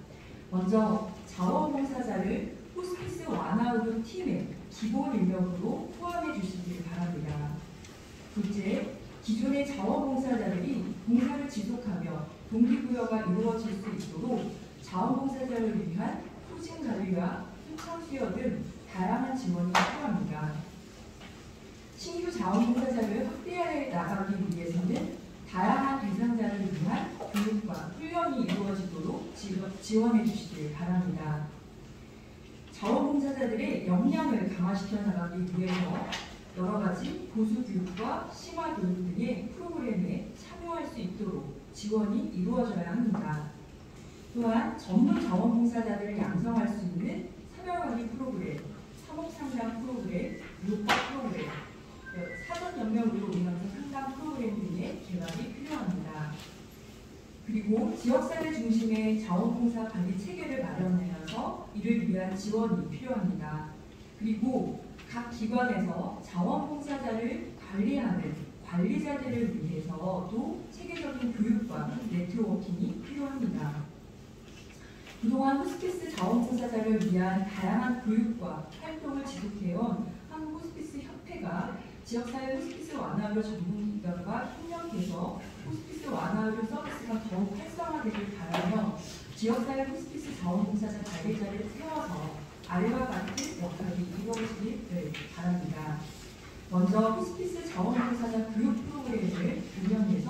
먼저 자원봉사자를 호스피스 완화의료 팀의 기본 인력으로 포함해 주시길 바랍니다. 둘째, 기존의 자원봉사자들이 봉사를 지속하며 동기부여가 이루어질 수 있도록 자원봉사자를 위한 소진관리와 수창수여 등 다양한 지원이 필요합니다. 신규 자원봉사자를 확대해 나가기 위해서는 다양한 대상자를 위한 교육과 훈련이 이루어지도록 지원해 주시길 바랍니다. 자원봉사자들의 역량을 강화시켜 나가기 위해서 여러 가지 보수교육과 심화교육 등의 프로그램에 참여할 수 있도록 지원이 이루어져야 합니다. 또한 전문 자원봉사자들을 양성할 수 있는 사별관리 프로그램, 사목상담 프로그램, 요법 프로그램, 사전연명으로 인해서 상담 프로그램 등의 개발이 필요합니다. 그리고 지역사회 중심의 자원봉사 관리 체계를 마련하여서 이를 위한 지원이 필요합니다. 그리고 각 기관에서 자원봉사자를 관리하는 관리자들을 위해서도 체계적인 교육과 네트워킹이 필요합니다. 그동안 호스피스 자원봉사자를 위한 다양한 교육과 활동을 지속해온 한국호스피스협회가 지역사회 호스피스 완화의료 전문기관과 협력해서 호스피스 완화의료 서비스가 더욱 활성화되길 바라며 지역사회 호스피스 자원봉사자 관리자를 세워서 아래와 같은 역할이 이루어지길 바랍니다. 먼저 호스피스 자원봉사자 교육 프로그램을 운영해서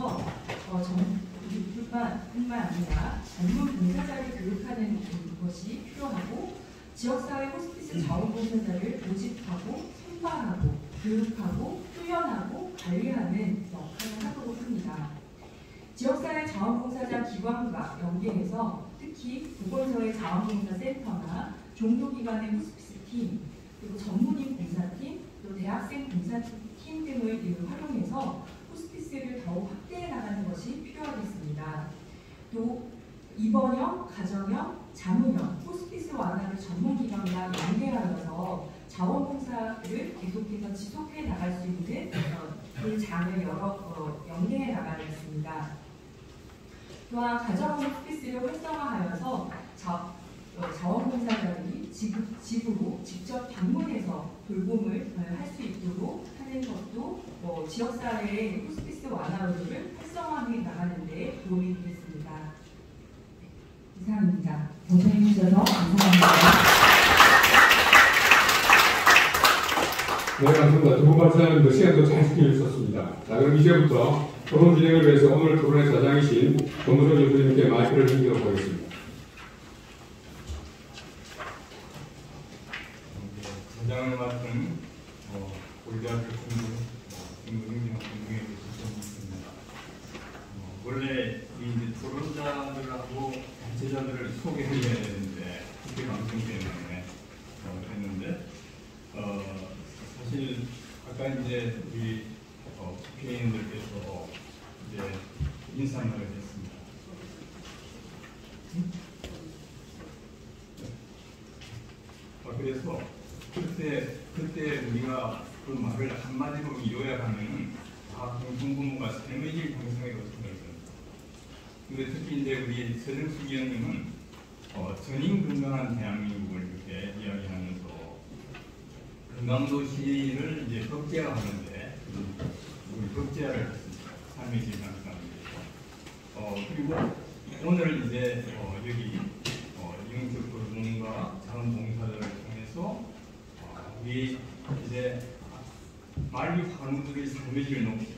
뿐만 아니라 전문 봉사자를 교육하는 것이 필요하고 지역사회 호스피스 자원봉사자를 모집하고 선발하고 교육하고 훈련하고 관리하는 역할을 하도록 합니다. 지역사회 자원봉사자 기관과 연계해서 특히 보건소의 자원봉사센터나 종교기관의 호스피스 팀, 그리고 전문의 봉사팀, 또 대학생 봉사팀 등을 활용해서 호스피스를 더욱 확대해 나가는 것이 필요하겠습니다. 또 입원형, 가정형, 자문형, 호스피스 완화를 전문기관과 연계하여서 자원봉사를 계속해서 지속해 나갈 수 있는 그 장을 연계해 나가겠습니다. 또한 가정 호스피스를 활성화하여서 자원봉사자들이 집으로 직접 방문해서 돌봄을 할 수 있도록 하는 것도 지역사회의 호스피스 완화 의료를 활성화해 나가는 데 도움이 되겠습니다. 이상입니다. 고생해 주셔서 감사합니다. 네, 감사합니다. 두 분 발표하는 시간도 잘 지켜주셨습니다. 자, 그럼 이제부터 토론 진행을 위해서 오늘 토론의 자장이신 권무석 교수님께 마이크를 넘겨보겠습니다. 자장을 맡은 고려대학교 김문경 공동의 교수님입니다. 원래 이 토론자들하고 단체자들을 소개해야 되는데 국회 방송 때문에 했는데 사실 아까 이제 우리 국회의원들께서 이제 인사말을 했습니다. 그래서 그때 우리가 그 말을 한마디로 요약하면 다 공부모가 삶의질 형성이라고 생각합니다. 근데 특히 이제 우리 서정숙 의원님은 전인 건강한 대한민국을 이렇게 이야기하면서 건강도시를 이제 극제화하는데 우리 극제화를 했습니다. 삶의질 향상을 위해서. 그리고 오늘 이제 여기 영적 돌봄과 자원봉사자를 통해서 우리 이제 만리 환우들의 삶의 질을 높이자.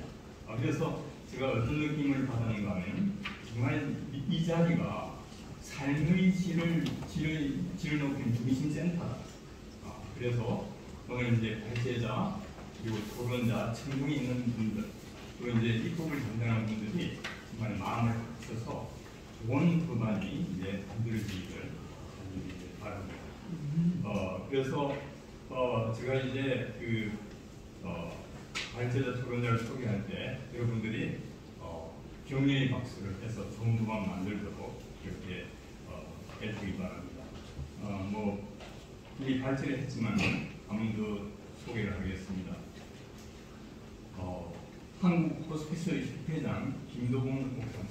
그래서 제가 어떤 느낌을 받았는가 하면 정말 이 자리가 삶의 질을 높인 중심센터다. 그래서 오늘 이제 발제자 그리고 토론자, 청중이 있는 분들 또 이제 입법을 담당하는 분들이 정말 마음을 합쳐서 좋은 법안이 이제 만들어지기를 바랍니다. 그래서 제가 이제 발제자 토론자를 소개할 때 여러분들이 격려의 박수를 해서 좋은 법안 만들도록 이렇게 해주기 바랍니다. 이미 발제를 했지만 한 번 더 소개를 하겠습니다. 한국 호스피스 협회장 김도봉 목사님.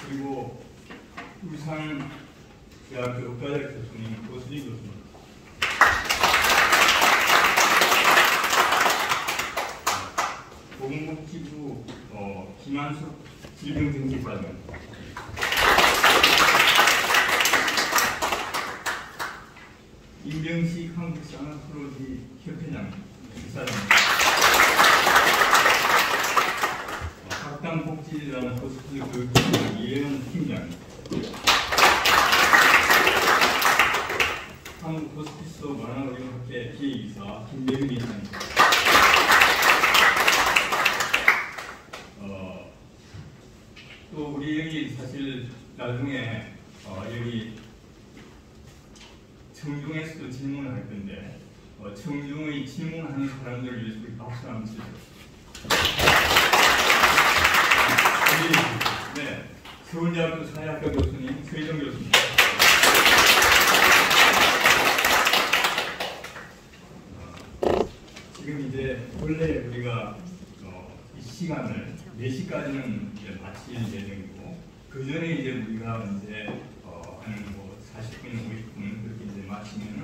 그리고 울산 대학교 의과대학 교수님 고수진 교수님. 보건복지부 김한숙 질병정책과장. 임병식 한국산업프로지 협회장 이사장. 학당복지단 호스피스 교육팀장 이혜연 팀장. 한국 호스피스 완화의료학회 기획이사 김대근 이사님. 또 우리 여기 사실 나중에 여기 청중에서도 질문을 할 건데 청중의 질문하는 사람들을 위해서 우리 박수 한번 치죠. 네, 서울대학교 사회학과 교수님 최희정 교수님. 지금 이제 원래 우리가 이 시간을 4시까지는 이제 마칠 예정이고 그 전에 이제 우리가 이제 한 40분, 50분 그렇게 이제 마치면은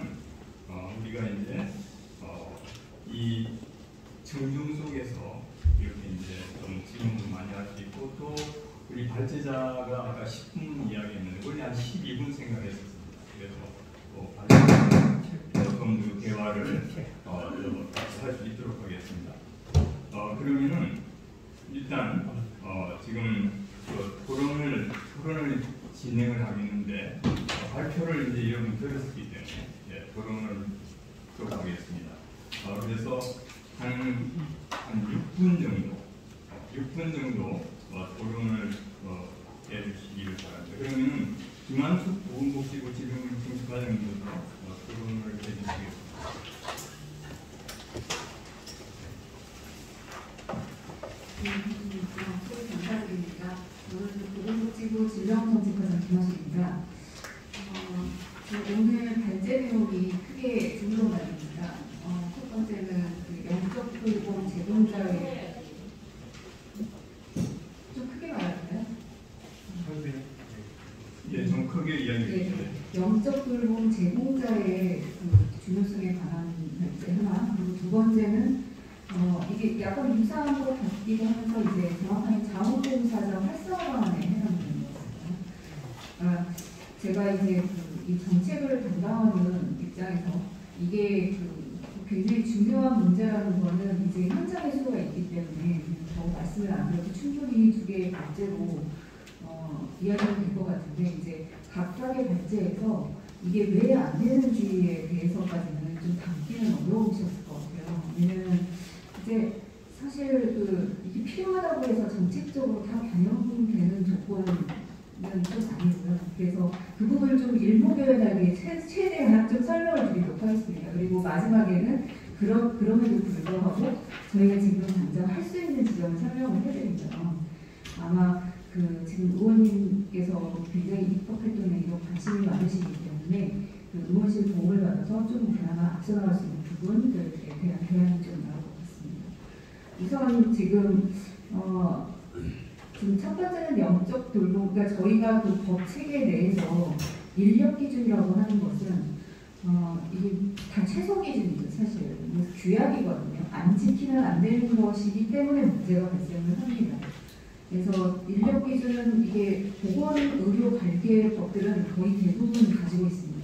우리가 이제 이 청중 속에서 이렇게 이제 좀 질문도 많이 할 수 있고 또 우리 발제자가 아까 10분 이야기했는데 원래 한 12분 생각했었습니다. 그래서 발제자 좀 대화를 할 수 있도록 하겠습니다. 그러면은 일단 지금 토론을 진행을 하겠는데 발표를 이제 여러분 들었기 때문에 토론을 또 하겠습니다. 그래서 한 6분 정도 토론을 해주시기를 바랍니다. 그러면 김한숙 보건복지부 질병정책과장님부터 토론을 해주시겠습니다. 감사드립니다. 저는 보건복지부 질병정책과장 김한숙입니다. 오늘 발제 내용이 크게 두 개로 나뉩니다. 첫 번째는 영적 돌봄 제공자의 좀 크게 말할까요? 네, 좀 크게 이야기해 주세요. 영적 돌봄 제공자의 중요성에 관한 발제 하나, 그리고 두 번째는 이게 약간 유사한 것 같기도 하면서 이제 정확하게 자원봉사자 활성화 방안에 해당되는 거거든요. 제가 이제 이 정책을 담당하는 입장에서 이게 굉장히 중요한 문제라는 거는 이제 현장의 수가 있기 때문에 더 말씀을 안 드려도 충분히 두 개의 발제로 이야기가 될 것 같은데 이제 각각의 발제에서 이게 왜 안 되는지에 대해서까지는 좀 담기는 어려우셨을 것 같아요. 왜냐면 이제 사실 이게 필요하다고 해서 정책적으로 다 반영되는 조건은 좀 아니고요. 그래서 그 부분을 좀 일목요연하게 최대한 좀 설명을 드리도록 하겠습니다. 그리고 마지막에는 그럼에도 불구하고 저희가 지금 당장 할 수 있는 지점을 설명을 해드리면 아마 지금 의원님께서 굉장히 입법활동에 이런 관심이 많으시기 때문에 의원실 도움을 받아서 좀 그나마 앞서 나갈 수 있는 부분들에 대한 대안이 좀 나올 것 같습니다. 우선 지금 첫 번째는 영적 돌봄, 그러니까 저희가 그 법 체계 내에서 인력 기준이라고 하는 것은 이게 다 최소 기준이죠, 사실. 규약이거든요. 안 지키면 안 되는 것이기 때문에 문제가 발생을 합니다. 그래서 인력 기준은 이게 보건의료관계법들은 거의 대부분 가지고 있습니다.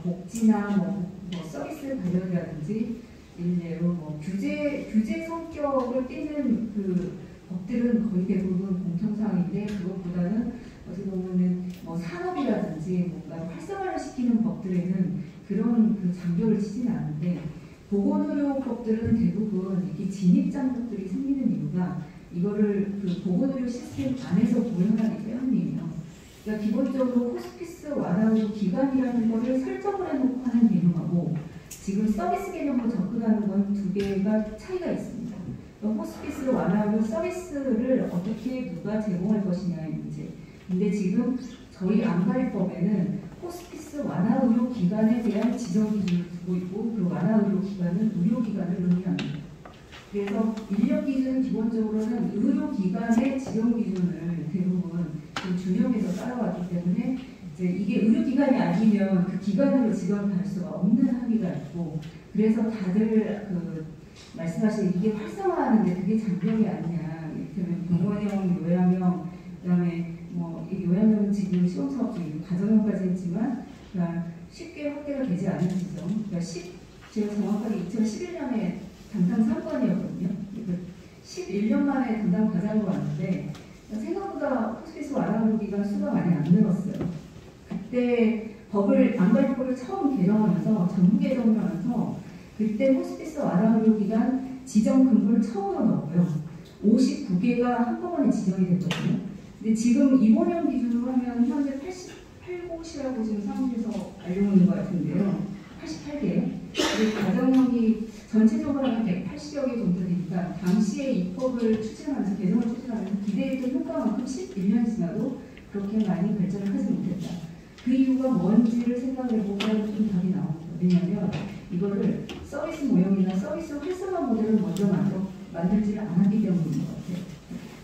복지나 뭐 서비스 관련이라든지 일례로 뭐 규제 성격을 띠는 그 법들은 거의 대부분 공통사항인데 그것보다는 어떻게 보면은 뭐 산업이라든지 뭔가 활성화를 시키는 법들에는 그런 그 장벽을 치지는 않는데 보건의료법들은 대부분 이렇게 진입장벽들이 생기는 이유가 이거를 그 보건의료 시스템 안에서 보행하기 때문이에요. 그러니까 기본적으로 호스피스 완화의료 기관이라는 거를 설정을 해놓고 하는 개념하고 지금 서비스 개념으로 접근하는 건 두 개가 차이가 있습니다. 호스피스 완화의료 서비스를 어떻게 누가 제공할 것이냐의 문제. 근데 지금 저희 안가리법에는 호스피스 완화의료 기관에 대한 지정 기준을 두고 있고 그 완화의료 기관은 의료기관을 의미합니다. 그래서 인력 기준은 기본적으로는 의료기관의 지정 기준을 대부분 좀 준용해서 따라왔기 때문에 이제 이게 의료기관이 아니면 그 기관으로 지정할 수가 없는 한계가 있고 그래서 다들 그 말씀하신 이게 활성화하는데 그게 장벽이 아니냐. 이를테면 병원형, 요양형, 그다음에 뭐 이 요양형은 지금 시범사업 중이고 가정형까지 했지만 그러니까 쉽게 확대가 되지 않은 지점. 그러니까 제가 정확하게 2011년에 담당 3관이었거든요. 11년 만에 담당 과장으로 왔는데 생각보다 호스피스 완화의료기관 수가 많이 안 늘었어요. 그때 안가리법을 처음 개정하면서 정부 개정을 하면서 그때 호스피스 완화의료기관 지정 근거를 처음으로 넣었고요. 59개가 한꺼번에 지정이 됐거든요. 근데 지금 입원형 기준으로 하면 현재 88곳이라고 지금 사무실에서 알려놓는 것 같은데요. 88개. 가정형이 전체적으로 하면 180여 개 정도 되니까 당시에 입법을 추진하면서 개정을 추진하면서 기대했던 효과만큼 11년이 지나도 그렇게 많이 발전을 하지 못했다. 그 이유가 뭔지를 생각해보면 좀 답이 나옵니다. 왜냐하면 이거를 서비스 모형이나 서비스 활성화 모델을 먼저 만들지를 않았기 때문인 것 같아요.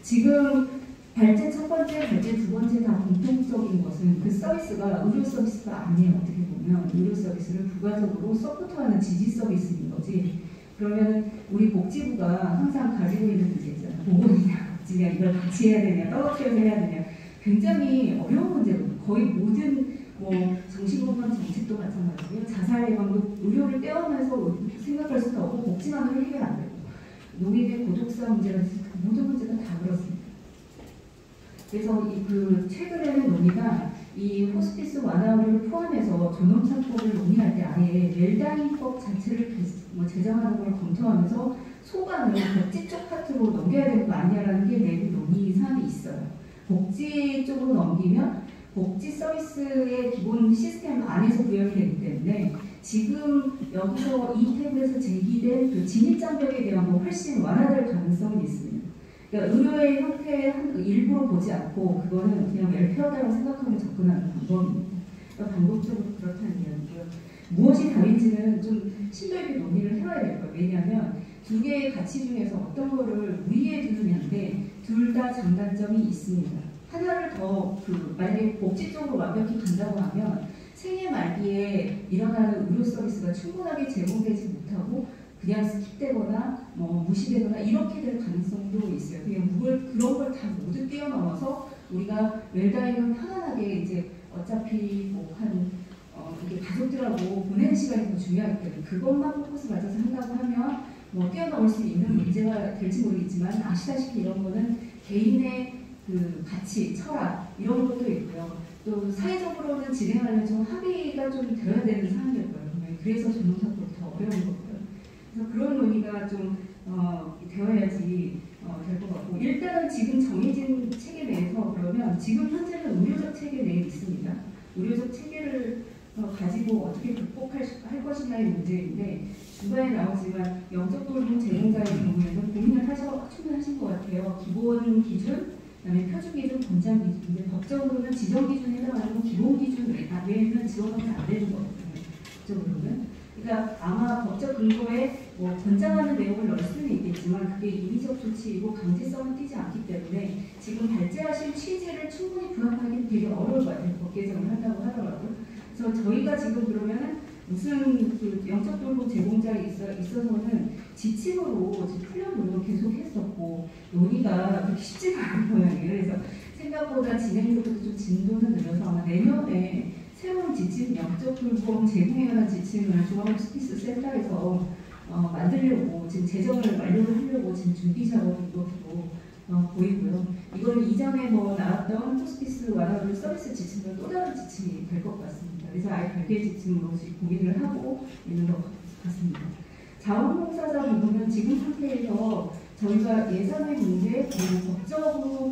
지금 발제 첫 번째, 발제 두 번째 다 공통적인 것은 그 서비스가 의료 서비스가 아니에요. 어떻게 보면 의료 서비스를 부가적으로 서포트하는 지지 서비스인 거지. 그러면 우리 복지부가 항상 가지고 있는 문제 있잖아요. 보건이냐, 복지냐, 이걸 같이 해야 되냐, 떨어뜨려서 해야 되냐. 굉장히 어려운 문제거든요. 거의 모든 뭐 정신건강 정책도 마찬가지고요. 자살 예방도 의료를 떼어내서 생각할 수도 없고 복지만으로 해결 안 되고 노인의 고독사 문제가 모든 문제가 다 그렇습니다. 그래서 최근에는 논의가 이 호스피스 완화의료를 포함해서 존엄사법을 논의할 때 아예 웰다잉법 자체를 제정하는 걸 검토하면서 소관을 복지 쪽 파트로 넘겨야 되는 거 아니냐라는 게 내부 논의 사항이 있어요. 복지 쪽으로 넘기면 복지 서비스의 기본 시스템 안에서 구현이 되기 때문에 지금 여기서 이 탭에서 제기된 그 진입장벽에 대한 거 훨씬 완화될 가능성은 있습니다. 그러니까 의료의 형태의 일부러 보지 않고 그거는 그냥 웰페어다라고 생각하고 접근하는 방법입니다. 그러니까 방법적으로 그렇다는 이야기고요. 무엇이 다른지는 좀 심도 있게 논의를 해봐야 될 거예요. 왜냐하면 두 개의 가치 중에서 어떤 거를 우위에 두느냐인데 둘 다 장단점이 있습니다. 하나를 더 만약에 복지 쪽으로 완벽히 간다고 하면 생애 말기에 일어나는 의료 서비스가 충분하게 제공되지 못하고 그냥 스킵되거나 뭐 무시되거나 이렇게 될 가능성도 있어요. 그냥 그런 걸 다 모두 뛰어넘어서 우리가 웰다잉은 편안하게 이제 어차피 이게 가족들하고 보내는 시간이 더 중요하기 때문에 그것만 포커스 맞춰서 한다고 하면 뭐 뛰어넘을 수 있는 문제가 될지 모르겠지만 아시다시피 이런 거는 개인의 그 가치, 철학 이런 것도 있고요. 또 사회적으로는 진행하려면 좀 합의가 좀 되어야 되는 사항일 거예요. 그래서 존엄사법이 더 어려운 거고요. 그래서 그런 논의가 좀 되어야지 될 것 같고 일단은 지금 정해진 체계 내에서 그러면 지금 현재는 의료적 체계 내에 있습니다. 의료적 체계를 가지고 어떻게 극복할 것이냐의 문제인데 중간에 나오지만 영적 돌봄 제공자의 경우에는 고민을 충분히 하신 것 같아요. 기본 기준, 그다음에 표준 기준, 권장 기준. 근데 법적으로는 지정 기준에 해당하는 기본 기준 외에는 지원하면 안 되는 거거든요. 법적으로는. 그러니까 아마 법적 근거에 뭐 권장하는 내용을 넣을 수는 있겠지만 그게 인위적 조치이고 강제성은 띄지 않기 때문에 지금 발제하신 취지를 충분히 부합하기는 되게 어려울 것 같아요. 법 개정을 한다고 하더라도. 그래서 저희가 지금 그러면은 무슨 영적 돌봄 제공자에 있어서는 지침으로 훈련으로 계속 했었고 논의가 그렇게 쉽지가 않은 모양이에요. 그래서 생각보다 진행력도 좀 진도는 늘어서 아마 내년에 새로운 지침, 영적 돌봄 제공에 관한 지침을 종합호스피스 센터에서 만들려고 지금 재정을 완료를 하려고 지금 준비 작업인 것으로 보이고요. 이건 이전에 나왔던 호스피스 완화를 서비스 지침과 또 다른 지침이 될 것 같습니다. 그래서 아예 별개 지침으로 지금 고민을 하고 있는 것 같습니다. 자원봉사자 부분은 지금 상태에서 저희가 예산의 문제 그리고 법적으로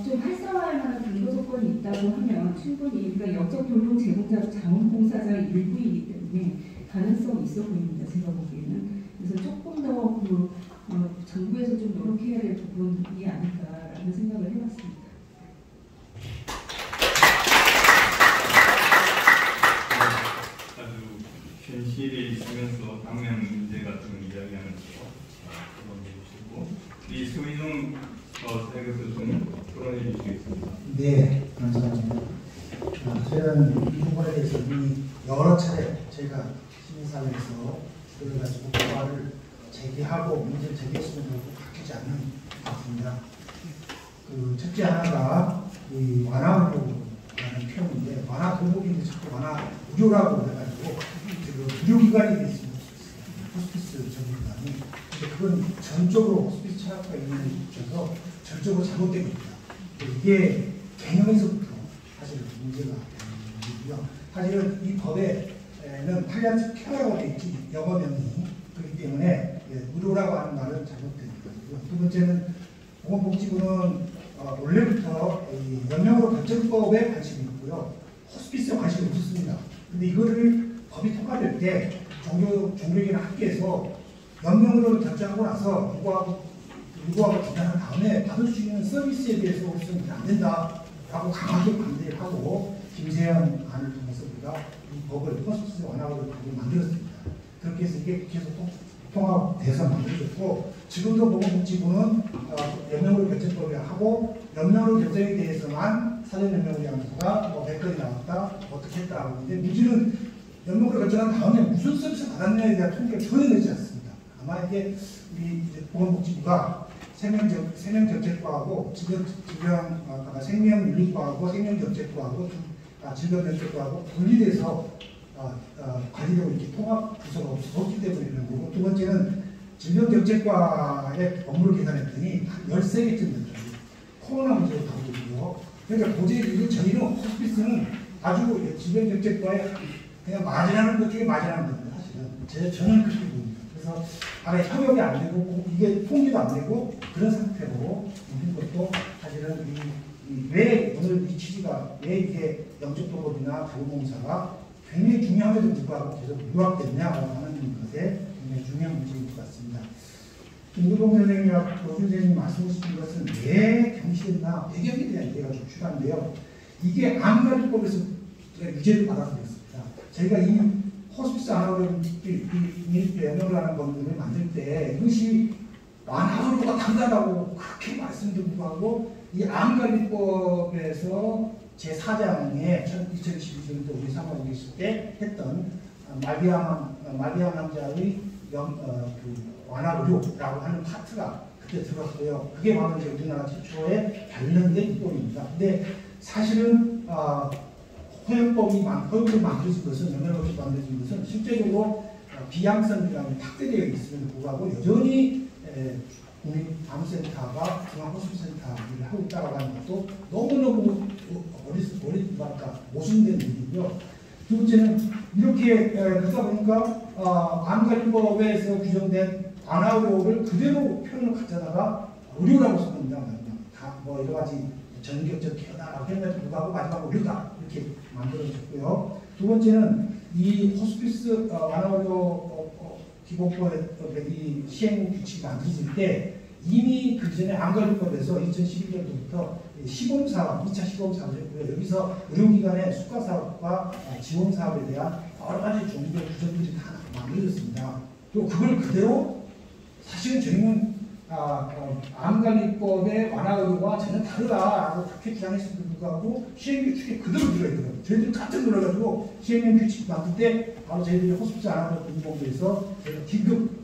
좀 활성화할 만한 근거 조건이 있다고 하면 충분히 우리가 역적 돌봄 제공자도 자원봉사자의 일부이기 때문에 가능성이 있어 보입니다. 제가 보기에는. 그래서 조금 더 정부에서 좀 노력해야 될 부분이 아닐까라는 생각을 해봤습니다. 아주 현실이 있으면서 당면 문제 같은 걸 이야기하는 거 해주시고 이 수민웅 사회교수 좀 토론해 주시겠습니다. 네, 감사합니다. 저는 이 부분에 대해서 이미 여러 차례 저희가 시민사회에서 그래가지고 법안을 제기하고 문제를 제기했음에도 바뀌지 않는 것 같습니다. 첫째 하나가 이 완화의료라는 표현인데 완화 도구인데 자꾸 완화 의료라고 해가지고 지금 의료기관이 되어 있습니다. 호스피스 전문기관이. 근데 그건 전적으로 호스피스 철학과 있는 쪽에서 전적으로 잘못된 겁니다. 이게 개념에서부터 사실 문제가 있고요. 사실은 이 법에는 팔리아티브 케어라고 되어 있지 영어명이 그렇기 때문에 의료라고 하는 말은 잘못된 거고요. 두 번째는 보건복지부는 원래부터 이 연령으로 결정법에 관심이 있고요. 호스피스에 관심이 없었습니다. 근데 이거를 법이 통과될 때 종교계나 학계에서 연령으로 결정하고 나서 누구하고 기다린 다음에 받을 수 있는 서비스에 대해서 우리는 안 된다라고 강하게 반대를 하고 김세현 안을 통해서 우리가 이 법을 호스피스 완화를 만들었습니다. 그렇게 해서 이게 계속 통합돼서 만들어졌고 지금도 보건복지부는 연령으로 결정법을 하고 연령으로 결정에 대해서만 사전연령의장소가 몇 건이 나왔다 어떻게 했다 하는데 문제는 연령으로 결정한 다음에 무슨 서비스 받았느냐에 대한 통계가 전혀 되지 않습니다. 아마 이게 우리 보건복지부가 생명정책과하고 생명윤리과하고 생명정책과하고 질병정책과하고 분리돼서 관리되고 이렇게 통합 부서가 없기 때문에 그런 거고 두 번째는 질병정책과의 업무를 계산했더니 한 13개쯤 됐더라고요. 코로나 문제로 다루고 있고요. 그러니까 도저히 저희는 호스피스는 아주 질병정책과의 그냥 맞이라는 것 중에 맞이라는 겁니다. 사실은 저는 그렇게 봅니다. 그래서 아예 협업이 안 되고 이게 통계도 안 되고 그런 상태로 있는 것도 사실은 왜 오늘 이 취지가 왜 이게 영적도급이나 자원봉사가 굉장히 중요함에도 불구하고 계속 유학됐냐고 하는 것에 굉장히 중요한 문제인 것 같습니다. 김두봉 선생님과 조준 선생님이 말씀하신 것은 왜 경시됐나 배경에 대한 이해가 좀 필요한데요. 이게 암관리법에서 유죄를 받아들였습니다. 저희가 이 호스피스 안하고는 연령을 하는 법률을 만들 때 이것이 완화도가 단단하고 그렇게 말씀드린 불구하고 이 암관리법에서 제4장에 2022년도 우리 사무관에 있을 때 했던 말기암 남자의 완화 의료라고 하는 파트가 그때 들었어요. 그게 바로 이제 우리나라 최초의 관련된 입법입니다. 근데 사실은 허용법이 만들어진 것은 연령법이 만들어진 것은 실제적으로 비양성이라는 탁대되어 있음에도 불구하고 여전히 국민암센터가 중앙호스피센터 일을 하고 있다고 하는 것도 너무너무 모순된 일이고요. 두 번째는 이렇게 그러다 보니까 암관리법에서 규정된 완화의료를 그대로 표현을 갖다가 의료라고 썼습니다. 다 여러 가지 전격적 케어다라고 해가지고 불구하고 마지막 의료다 이렇게 만들어졌고요. 두 번째는 이 호스피스 완화의료 기본법의 이 시행 규칙이 만들어질 때 이미 그 전에 암관리법에서 2011년도부터 시범사업, 2차 시범사업을 했고요. 여기서 의료기관의 수가사업과 지원사업에 대한 여러 가지 종교 규정들이 다 만들어졌습니다. 또 그걸 그대로 사실은 저희는 암관리법의 완화의료와 전혀 다르다라고 그렇게 주장했음에도 불구하고 시행규칙에 그대로 들어있더라고요. 저희들이 깜짝 놀라가지고 시행규칙 만들 때 바로 저희들이 호스피스 안하고 공공부에서 저희가 긴급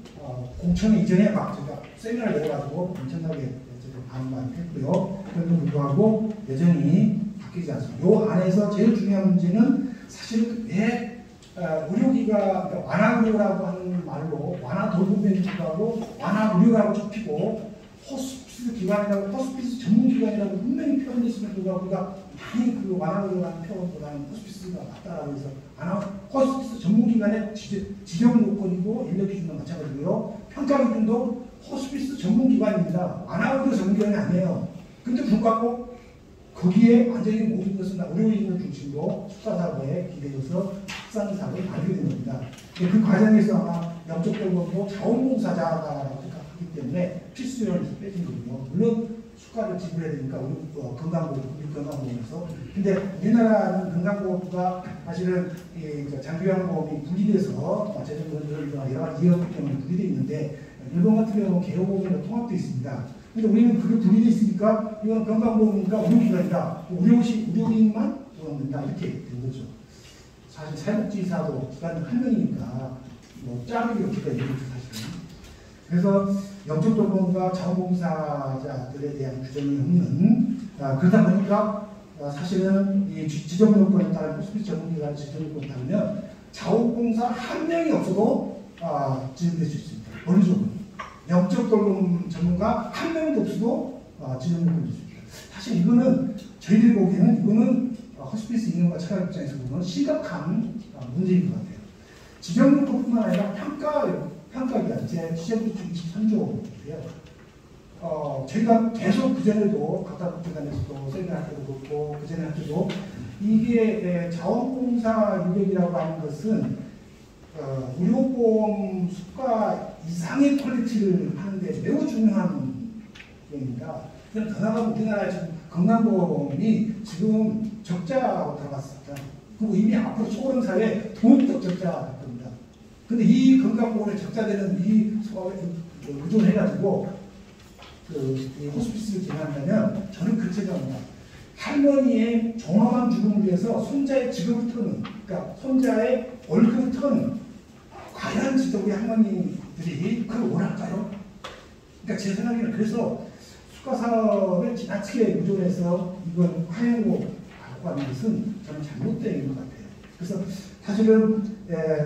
공천 이전에 막 제가 세미나를 열어가지고 엄청나게 반발했고요. 그럼에도 불구하고 여전히 바뀌지 않습니다. 이 안에서 제일 중요한 문제는 사실은 왜 의료기가 그러니까 완화의료라고 하는 말로 완화 돌봄에도 불구하고 완화의료라고 접히고 호스피스 기관이라고 호스피스 전문기관이라고 분명히 표현됐음에도 불구하고 우리가 많이 그 완화의료라는 표현보다는 호스피스가 맞다라고 해서 호스피스 전문기관의 지정 요건이고 인력 기준도 마찬가지고요. 평가 기준도 호스피스 전문기관입니다. 완화의료 전문기관이 아니에요. 근데 불구하고 거기에 완전히 모든 것은 의료인을 중심으로 숙사사고에 기대어서 확산사고를 알게 된 겁니다. 그 과정에서 아마 영적적으로도 자원봉사자라고 생각하기 때문에 필수요를 빼진 거고요. 물론 수가를 지불해야 되니까 우리 건강보험에서. 근데 우리나라는 건강보험과 사실은 장기요양보험이 분리돼서 재정건설이나 여러 가지 이해업기 때문에 분리되어 있는데 일본 같은 경우는 개요보험이랑 통합되어 있습니다. 근데 우리는 그게 분리되어 있으니까 이건 건강보험이니까 의료기관이다. 의료인만 보험된다. 이렇게 된 거죠. 사실 사회복지사도 기관 한 명이니까 뭐 짜르기 없기가 있는 거죠, 사실은. 그래서 영적돌봄과 자원봉사자들에 대한 규정이 없는 그러다 보니까 사실은 이 지정요건에 따른 호스피스 전문기관의 지정요건에 따르면 자원봉사 한 명이 없어도 지정될 수 있습니다. 어느 정도. 영적돌봄 전문가 한 명도 없어도 지정요건이 있습니다. 사실 이거는 저희들이 보기에는 이거는 호스피스 인력과 차가 입장에서 보면 심각한 문제인 것 같아요. 지정요건뿐만 아니라 평가기관 제7조칙 23조인데요. 저희가 계속 그전에도 각각 기관에서도 세미나 때도 그렇고 그전에 할 때도 이게 자원봉사 인력이라고 하는 것은 의료보험 수가 이상의 퀄리티를 하는데 매우 중요한 부분입니다. 더 나아가면 우리나라 지금 건강보험이 지금 적자로 들어갔습니다. 그리고 이미 앞으로 소그룹사회 도덕적 적자가 겁니다. 근데 이 건강보험에 적자되는 이 소액 의존해가지고 이 호스피스를 진행한다면 저는 그렇게 생각합니다. 할머니의 존엄한 죽음을 위해서 손자의 직업을 터는, 그러니까 손자의 월급을 터는 과연 진짜 우리 할머니들이 그걸 원할까요? 그러니까 제 생각에는 그래서 수가사업에 지나치게 의존해서 이걸 화해하고 하는 것은 저는 잘못된 것 같아요. 그래서 사실은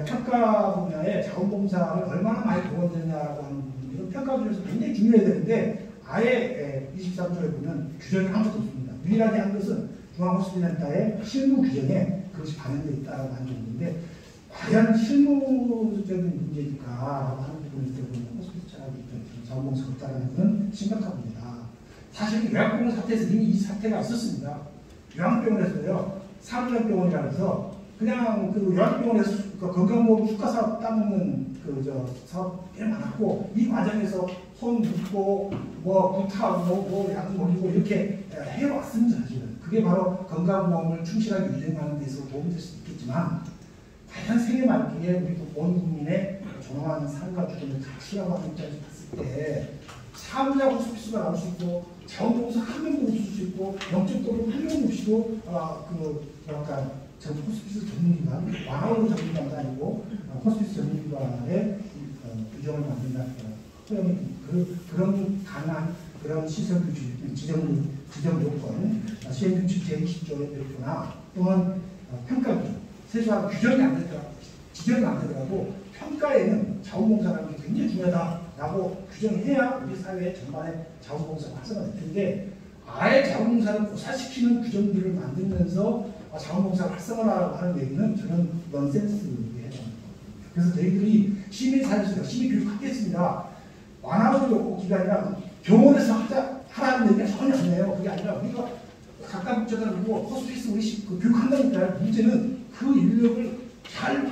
평가 분야에 자원봉사를 얼마나 많이 도와주느냐라고 하는 부분은 평가 중에서 굉장히 중요해야 되는데 아예 23조에 보면 규정이 아무것도 없습니다. 유일하게 한 것은 중앙호스피탈센터의 실무 규정에 그것이 반영되어 있다고 하는 정도인데 과연 실무적인 문제일까 하는 부분에서 보면 호스피탈 자원봉사가 없다는 것은 심각한 문제다. 사실 요양병원 사태에서 이미 이 사태가 있었습니다. 요양병원에서요, 사무장병원이라 해서 그냥 그 요양병원에서 건강보험 수가사업 따먹는 사업 꽤 많았고 이 과정에서 손 묻고 뭐 구타하고 뭐 약 먹이고 이렇게 해왔습니다. 사실은 그게 바로 건강보험을 충실하게 유지하는 데서 도움이 될 수 있겠지만 과연 생애 말기에 우리 온 국민의 존엄한 삶과 주권을 가치라고 하는 입장에서 봤을 때 사무자 호스피스가 나올 수 있고 자원봉사 한 명도 없을 수 있고 영적도로 한 명도 없이도 전 호스피스 전문기관, 완화의료 전문기관도 아니고 호스피스 전문기관의 규정을 만든다. 그런 강한 그런 시설 지정 요건, 시행규칙 제20조의 별표나 또는 평가 기준, 세수하고 규정이 안 되더라도, 지정이 안 되더라도 평가에는 자원봉사라는 게 굉장히 중요하다라고 규정해야 우리 사회 전반에 자원봉사가 활성화될 텐데 아예 자원봉사를 고사시키는 규정들을 만들면서 자원봉사를 활성화하라고 하는 얘기는 저는 넌센스에 해당합니다. 그래서 저희들이 시민사회에서 열심히 교육하겠습니다. 완화의료 기관이라 병원에서 하라는 얘기가 전혀 아니에요. 그게 아니라 우리가 각각 저다르고 호스피스 우리 교육한다니까요. 문제는 그 인력을 잘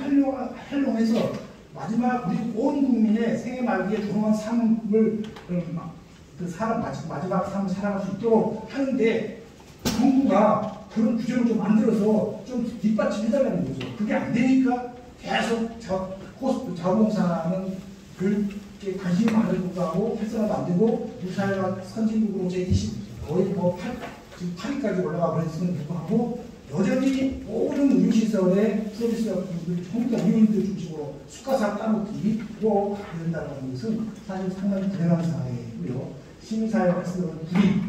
활용해서 마지막 우리 온 국민의 생애 말기에 존엄한 삶을 마지막 삶을 살아갈 수 있도록 하는데 정부가 그런 규정을 좀 만들어서 좀 뒷받침해달라는 거죠. 그게 안 되니까 계속 자원봉사는 그렇게 관심이 많을 것하고 활성화도 안 되고 우리 사회가 선진국으로 제20 거의 뭐 8위까지 올라가 버렸음에도 불구하고 여전히 모든 의료시설의 서비스가 전부 다 의료인들 중심으로 수가사 따먹기로 된다는 것은 사실 상당히 불행한 사회이고요. 시민사회 활성화를 불이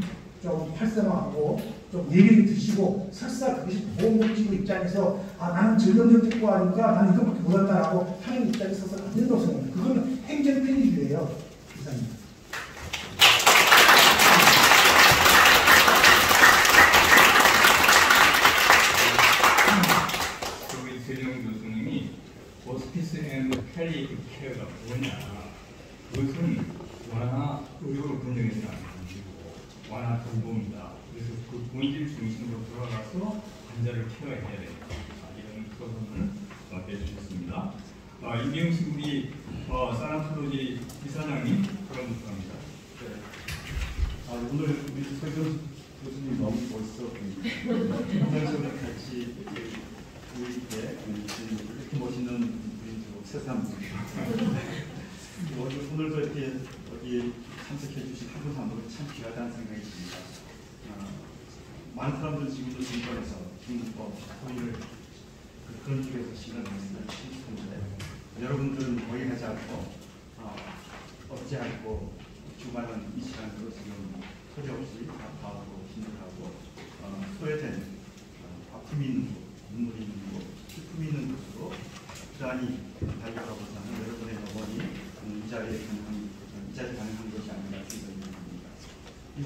좀 활성화하고 좀 얘기를 드시고 설사 그것이 보건복지부 입장에서 나는 전형적 특보하니까 나는 이것밖에 못한다라고 하는 입장에 있어서 안 된다고 생각합니다. 그거는 행정 편의주의예요. 이사님. 저희 세정 교수님이 호스피스 앤드 캘리 케어가 뭐냐, 그것은 완화 의료를 분명해서는 안 되고 완화 돌봄이다. 그래서 그 본질 중심으로 돌아가서 환자를 케어해야 된다. 이런 서론을 내주셨습니다. 임경식 우리 사람프로지 이사장님 그런 부탁합니다. 오늘 우리 세정 교수님 너무 멋있어 보입니다. 평소에 같이 이렇게 멋있는 우리 새삼 오늘도 이렇게 여기 참석해 주신 한분 한 분이 참 귀하다는 생각이 듭니다. 많은 사람들은 지금도 정권에서 중국법 호의를 그런 쪽에서 신경 말씀을 하시는데 여러분들은 거의 하지 않고 얻지 않고 주말은 이 시간으로 지금 소리 없이 답하고 힘들하고 소외된 아픔이 있는 곳, 눈물이 있는 곳, 슬픔이 있는 곳으로 부단히 달려가고 사는 여러분의 영혼이 이 자리에 가능한 것이 아닌가 생각이 듭니다.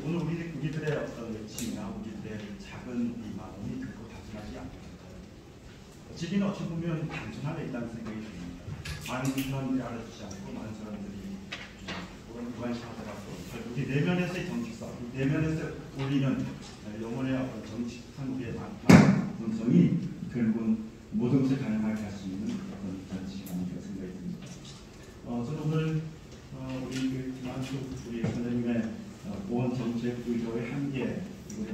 오늘 우리들의 어떤 외침이나 우리들의 작은 이 마음이 결코 단순하지 않습니다. 진리는 어찌 보면 단순함에 있다는 생각이 듭니다. 많은 사람들이 알아주지 않고 많은 사람들이 무관심하더라도 결국 이 내면에서의 정치성, 내면에서 우리는 영혼의 어떤 정치상 우리의 본성이 결국은 모든 것을 가능하게 할 수 있는 어떤 정치가 아닌가 생각이 듭니다. 저는 오늘 우리 우리 선생님의 보건 정책 의료의 한계, 그리고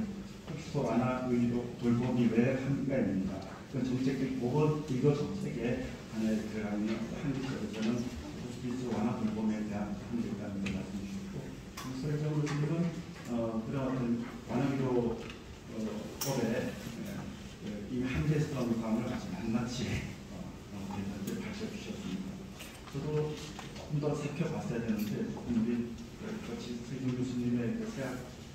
흑소 완화 의료 돌봄이 왜 한계가 있는가, 그 정책의 보건 의료 정책에 하나의 들어가는 한계적으로 저는 호스피스 완화 돌봄에 대한 한계라는 걸 말씀 주셨고, 서울정 교수님은 그런 어떤 완화 의료 법에 이 한계스러운 감을 아주 낱낱이 밝혀 주셨습니다. 저도 조금 더 살펴봤어야 되는데 우리 같이 서울정 교수님의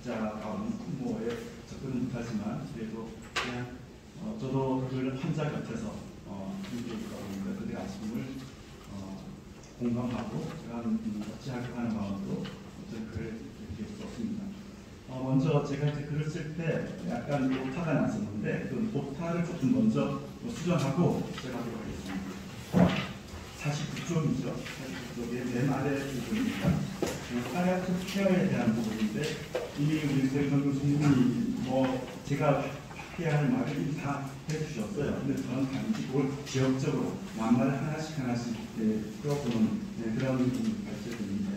세학자다운 풍모에 접근은 못하지만 그래도 그냥 저도 그 환자 곁에서 함께 있다 보니까 그들의 아픔을 공감하고 제가 어찌할까 하는 마음으로 어떤 글을 이렇게 썼습니다. 먼저 제가 이제 글을 쓸 때 약간 오타가 났었는데 그 오타를 조금 먼저 수정하고 시작하도록 하겠습니다. 49쪽이죠. 49쪽의 맨 아래 부분입니다. 파리아티브 케어에 대한 부분인데 이미 우리 세정 교수님이 제가 해야 할 말을 이미 다 해주셨어요. 근데 저는 단지 그걸 지역적으로 낱말 하나씩 풀어보는 그런 발제들인데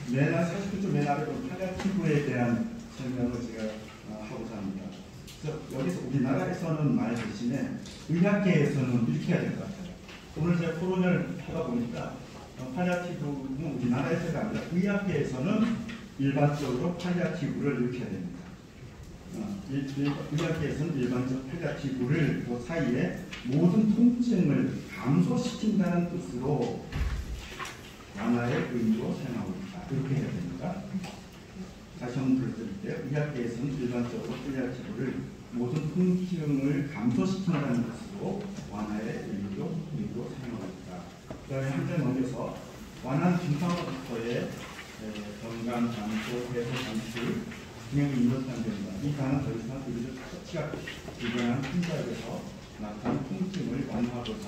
49쪽 맨 아래 파리아티브에 대한 설명을 제가 하고자 합니다. 그래서 여기서 우리나라에서는 말 대신에 의학계에서는 이렇게 해야 될 것 같아요. 오늘 제가 토론을 하다 보니까 파리아티브는 우리나라에서가 아니라 의학계에서는 일반적으로 파리아티브를 이렇게 해야 됩니다. 의학계에서는 일반적 팔리아티브를 그 사이에 모든 통증을 감소시킨다는 뜻으로 완화의 의미로 사용하고 있다. 이렇게 해야 됩니다. 다시 한번 들려드릴게요. 의학계에서는 일반적으로 팔리아티브를 모든 통증을 감소시킨다는 뜻으로 완화의 의미로 사용하고 있다. 그 다음에 한 장 넘겨서 완화는 증상으로부터의 건강 감소, 해소 장출 분명히 인도상됩니다. 이 단은 더 이상 의료적 처치가 불가능한 환자에게서 나타난 통증을 완화하고자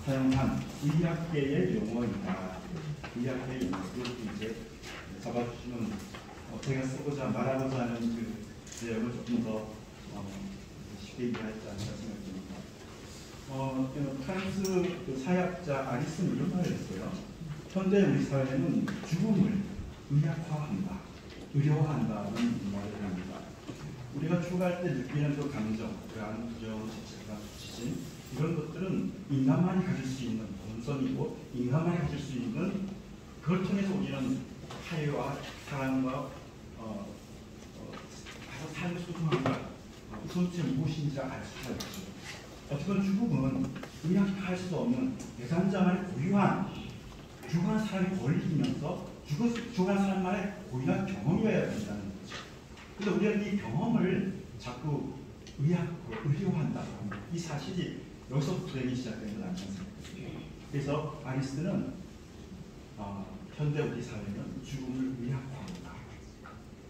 사용한 의학계의 용어이다. 의학계의 용어를 이제 잡아주시면 제가 쓰고자 말하고자 하는 그 내용을 조금 더 쉽게 이해하지 않을까 생각됩니다. 프랑스 사약자 아리스는 이런 말을 했어요. 현대 우리 사회는 죽음을 의학화한다. 의료화한다는 말을 합니다. 우리가 추구할 때 느끼는 그 감정, 불안, 부정, 죄책감, 수치심 이런 것들은 인간만이 가질 수 있는 본성이고 인간만이 가질 수 있는 그걸 통해서 우리는 사회와 사랑과 가장 삶의 소중함과 우선점이 무엇인지 알 수가 있죠. 어쨌든 죽음은 의학화할 수 없는 대상자만의 고유한 사람이 권리이면서 죽어간 사람만의 고유한 경험이어야 된다는 거죠. 그래서 우리가 이 경험을 자꾸 의료화한다. 이 사실이 여기서 불행이 시작된 건 아니었습니까? 그래서 아리스트는 현대 우리 사회는 죽음을 의학화한다.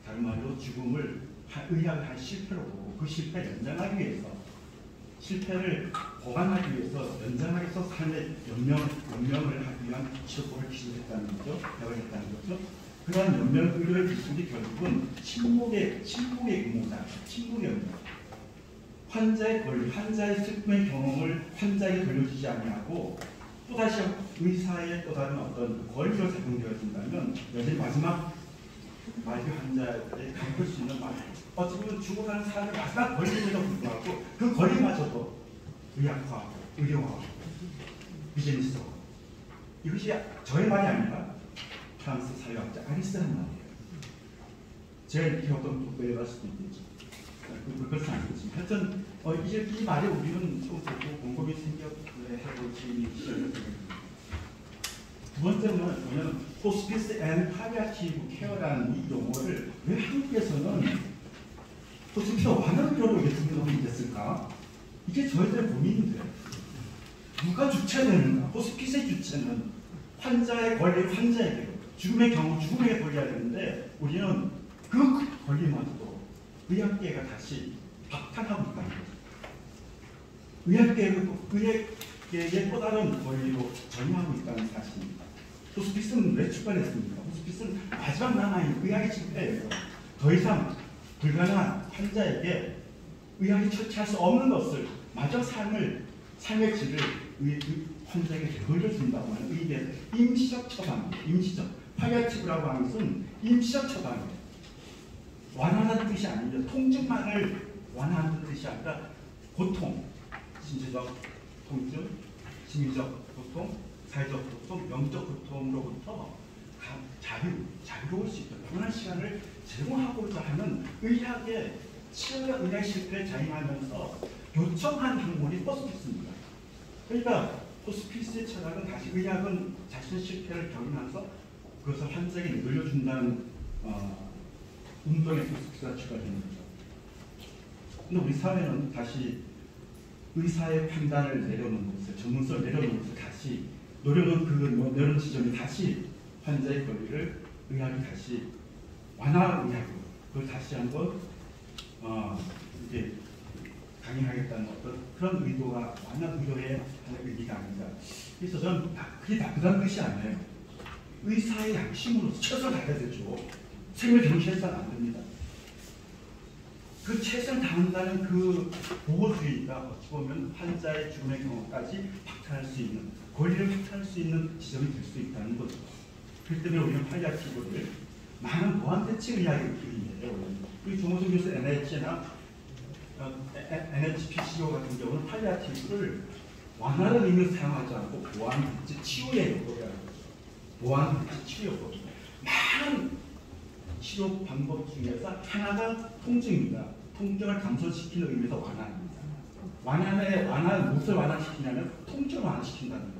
다른 말로 죽음을 의학을 한 실패로 보고 그 실패를 연장하기 위해서 실패를 보완하기 위해서 연장하기 위해서 삶의 연명을 하기 위한 치료법을 기술했다는 거죠. 개발했다는 거죠. 그러한 연명 의료의 기술이 결국은 침묵의 의무다. 침묵의 의무. 환자의 권리, 환자의 슬픔의 경험을 환자에게 돌려주지 아니하고 또다시 의사의 또 다른 어떤 권리로 작용되어진다면 여전히 마지막 말기 환자의 갚을 수 있는 어찌 보면 죽어가는 사람의 마지막 권리에도 불구하고 그 권리마저도 의학화하고 의료화하고 비즈니스화하고 이것이 저의 말이 아니라 프랑스 사회학자 아리스트란 말이에요. 제가 이렇게 어떤 독배를 할 수도 있겠죠. 그렇지 않겠지만 하여튼 이제 이 말에 우리는 좀 곰곰이 생각해볼 수 있는 시절을 두 번째는 뭐냐면 호스피스 앤 팔리아티브 케어라는 이 용어를 왜 한국에서는 호스피스 완화의료로 이렇게 등록이 됐을까? 이게 저희들의 고민인데요. 누가 주체되는가? 호스피스의 주체는 환자의 권리, 환자에게 죽음의 경우 죽음에게 돌려야 되는데 우리는 그 권리마저도 의학계가 다시 박탈하고 있다는 거죠. 의학계의 또 다른 권리로 전유하고 있다는 사실입니다. 호스피스는 왜 출발했습니까? 호스피스는 마지막 남아있는 의학의 실패예요. 더 이상 불가능한 환자에게 의학이 처치할 수 없는 것을 마저 삶의 질을 환자에게 되돌려준다고 하는 의의 임시적 처방입니다. 임시적. 팔리아티브라고 하는 것은 임시적 처방이에요. 완화하는 뜻이 아니죠. 통증만을 완화하는 뜻이 아니라 고통, 신체적 통증, 심리적 고통, 사회적 고통, 영적 고통으로부터 자유로울 수 있도록 편한 시간을 제공하고자 하는 의학의 치료와 의학 실패에 자임하면서 요청한 학문이 호스피스입니다. 그러니까 호스피스의 철학은 다시 의학은 자신의 실패를 겪으면서 그것을 환자에게 늘려준다는 운동의 호스피스가 추가되는 거죠. 근데 우리 사회는 다시 의사의 판단을 내려놓는 것을, 전문성을 내려놓는 것을 다시 노력은 이런 지점이 다시 환자의 권리를 의학이 다시 완화하는 의학으로 그걸 다시 한번 이제 강행하겠다는 어떤 그런 의도가 완전 의도의 하는 의미가 아닙니다. 그래서 저는 그게 나쁘다는 뜻이 아니에요. 의사의 양심으로서 최선을 다해야 되죠. 생명을 경시해서는 안 됩니다. 그 최선을 다한다는 그 보호주의가 어찌 보면 환자의 죽음의 경우까지 박탈할 수 있는, 권리를 박탈할 수 있는 지점이 될 수 있다는 거죠. 그렇기 때문에 우리는 팔리아티브를 많은 보완대책 의학의 의미예요. 우리 조모정 교수 NH나 NHPCO 같은 경우는 팔리아티브를 완화를 의미로 사용하지 않고 보완대책 치유의 요법이라는 거죠. 보완대책 치유 요법. 많은 치료 방법 중에서 하나가 통증입니다. 통증을 감소시키는 의미에서 완화입니다. 무엇을 완화시키냐면 통증을 완화시킨다는 거죠.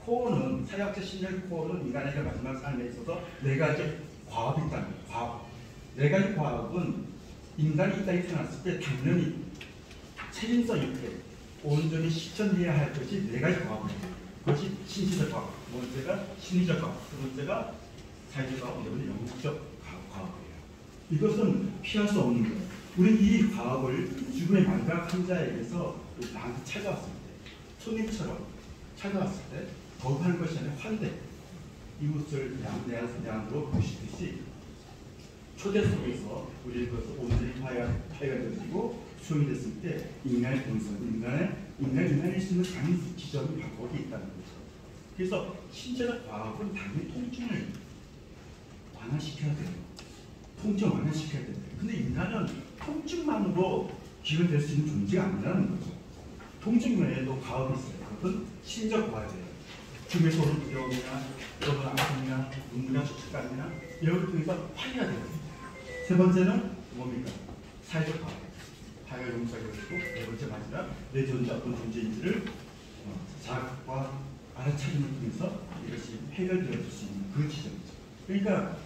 코어는, 사회학적 심리학 코어는 인간에게 마지막 삶에 있어서 네 가지 과업이 있다는 거예요. 과업. 네 가지 과업은 인간이 이 땅에 태어났을 때 당연히 책임성 있게 온전히 실천해야 할 것이 네 가지 과업입니다. 그것이 신체적 과업, 두 번째가 심리적 과업, 두 번째가 사회적 과업, 네 번째 영국적 과업이에요. 이것은 피할 수 없는 거예요. 우리는 이 과업을 죽음의 마지막 환자에게서 나한테 찾아왔을 때, 손님처럼 찾아왔을 때 거부하는 것이 아니라 환대, 이웃을 내 안으로 보시듯이 초대 속에서 우리 그것을 온전히 파괴가 되어지고 수용이 됐을 때 인간의 본성, 인간일 수 있는 강한 지점이 바로 거기에 있다는 거죠. 그래서 신체적 과학은 당연히 통증을 완화시켜야 돼요. 통증을 완화시켜야 돼요. 근데 인간은 통증만으로 기여될 수 있는 존재가 아니라는 거죠. 통증 외에도 과업이 있어요. 그것은 심적 과업이에요. 죽음에서 오는 두려움이나 또는 아픔이나 눈물이나 추측감이나 이런 것을 통해서 화해야 돼요. 세 번째는 뭡니까? 사회적 과업. 사회가 용서가 되고 네 번째 마지막 내 존재 어떤 존재인지를 자각과 알아차림을 통해서 이것이 해결되어질 수 있는 그 지점이죠. 그러니까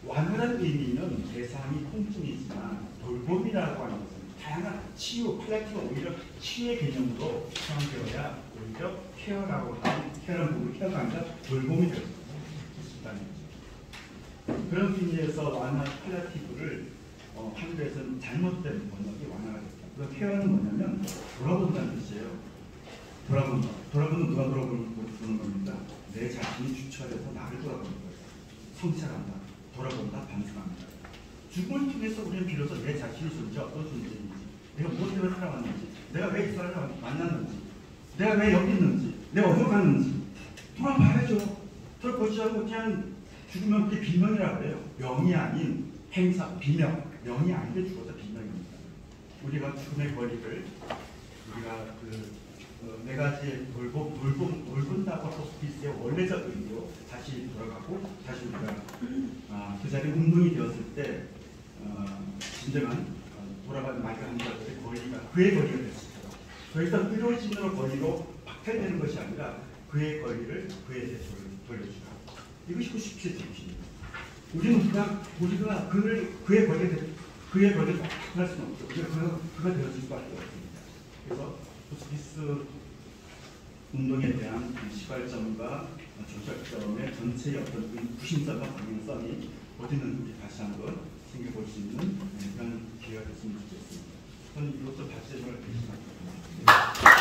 완화라는 의미는 대상이 통증이지만 돌봄이라고 하는 것은 다양한 치유, 팔리아티브가 오히려 치유의 개념으로 사용되어야 오히려 케어라고 하는 케어라는 부분이 케어가 아니라 돌봄이 되는 거죠. 그런 의미에서 완화 팔리아티브를 한국에서는 잘못된 번역이 완화가 됐다. 그럼 케어는 뭐냐면 돌아본다는 뜻이에요. 돌아본다. 돌아보는 누가 돌아보는 겁니다. 내 자신이 주체가 돼서 나를 돌아보는 거예요. 성찰한다. 돌아본다. 반성합니다. 죽음을 통해서 우리는 비로소 내 자신의 존재 어떤 존재인지, 내가 무엇 때문에 살아왔는지, 내가 왜 이 사람을 만났는지, 내가 왜 여기 있는지, 내가 어디로 갔는지 돌아봐야죠. 돌아보지 않고 그냥 죽으면 그게 비명이라고 해요. 명이 아닌 행사, 비명. 명이 아닌데 죽어서 비명입니다. 우리가 죽음의 권리를 우리가 네 가지 돌본다고 호스피스의 원래적 의미로 다시 돌아가고 다시 우리가 그 자리에 운동이 되었을 때 진정한 돌아가는 말과 환자들의 권리가 그의 권리가 됐습니다. 더 이상 의료진으로 권리로 박탈되는 것이 아니라 그의 권리를 그에게 돌려주라. 이것이 97세 정신입니다. 우리가 그의 권리를 박탈할 수는 없죠. 그가 되어줄 수밖에 없습니다. 그래서 호스피스 운동에 대한 시발점과 조작점의 전체의 어떤 구심점과 방향성이 어디 있는지 다시 한번 생각해볼 수 있는 그런 기회가 됐으면 좋겠습니다. 저는 이것도 다시 한번 드리겠습니다.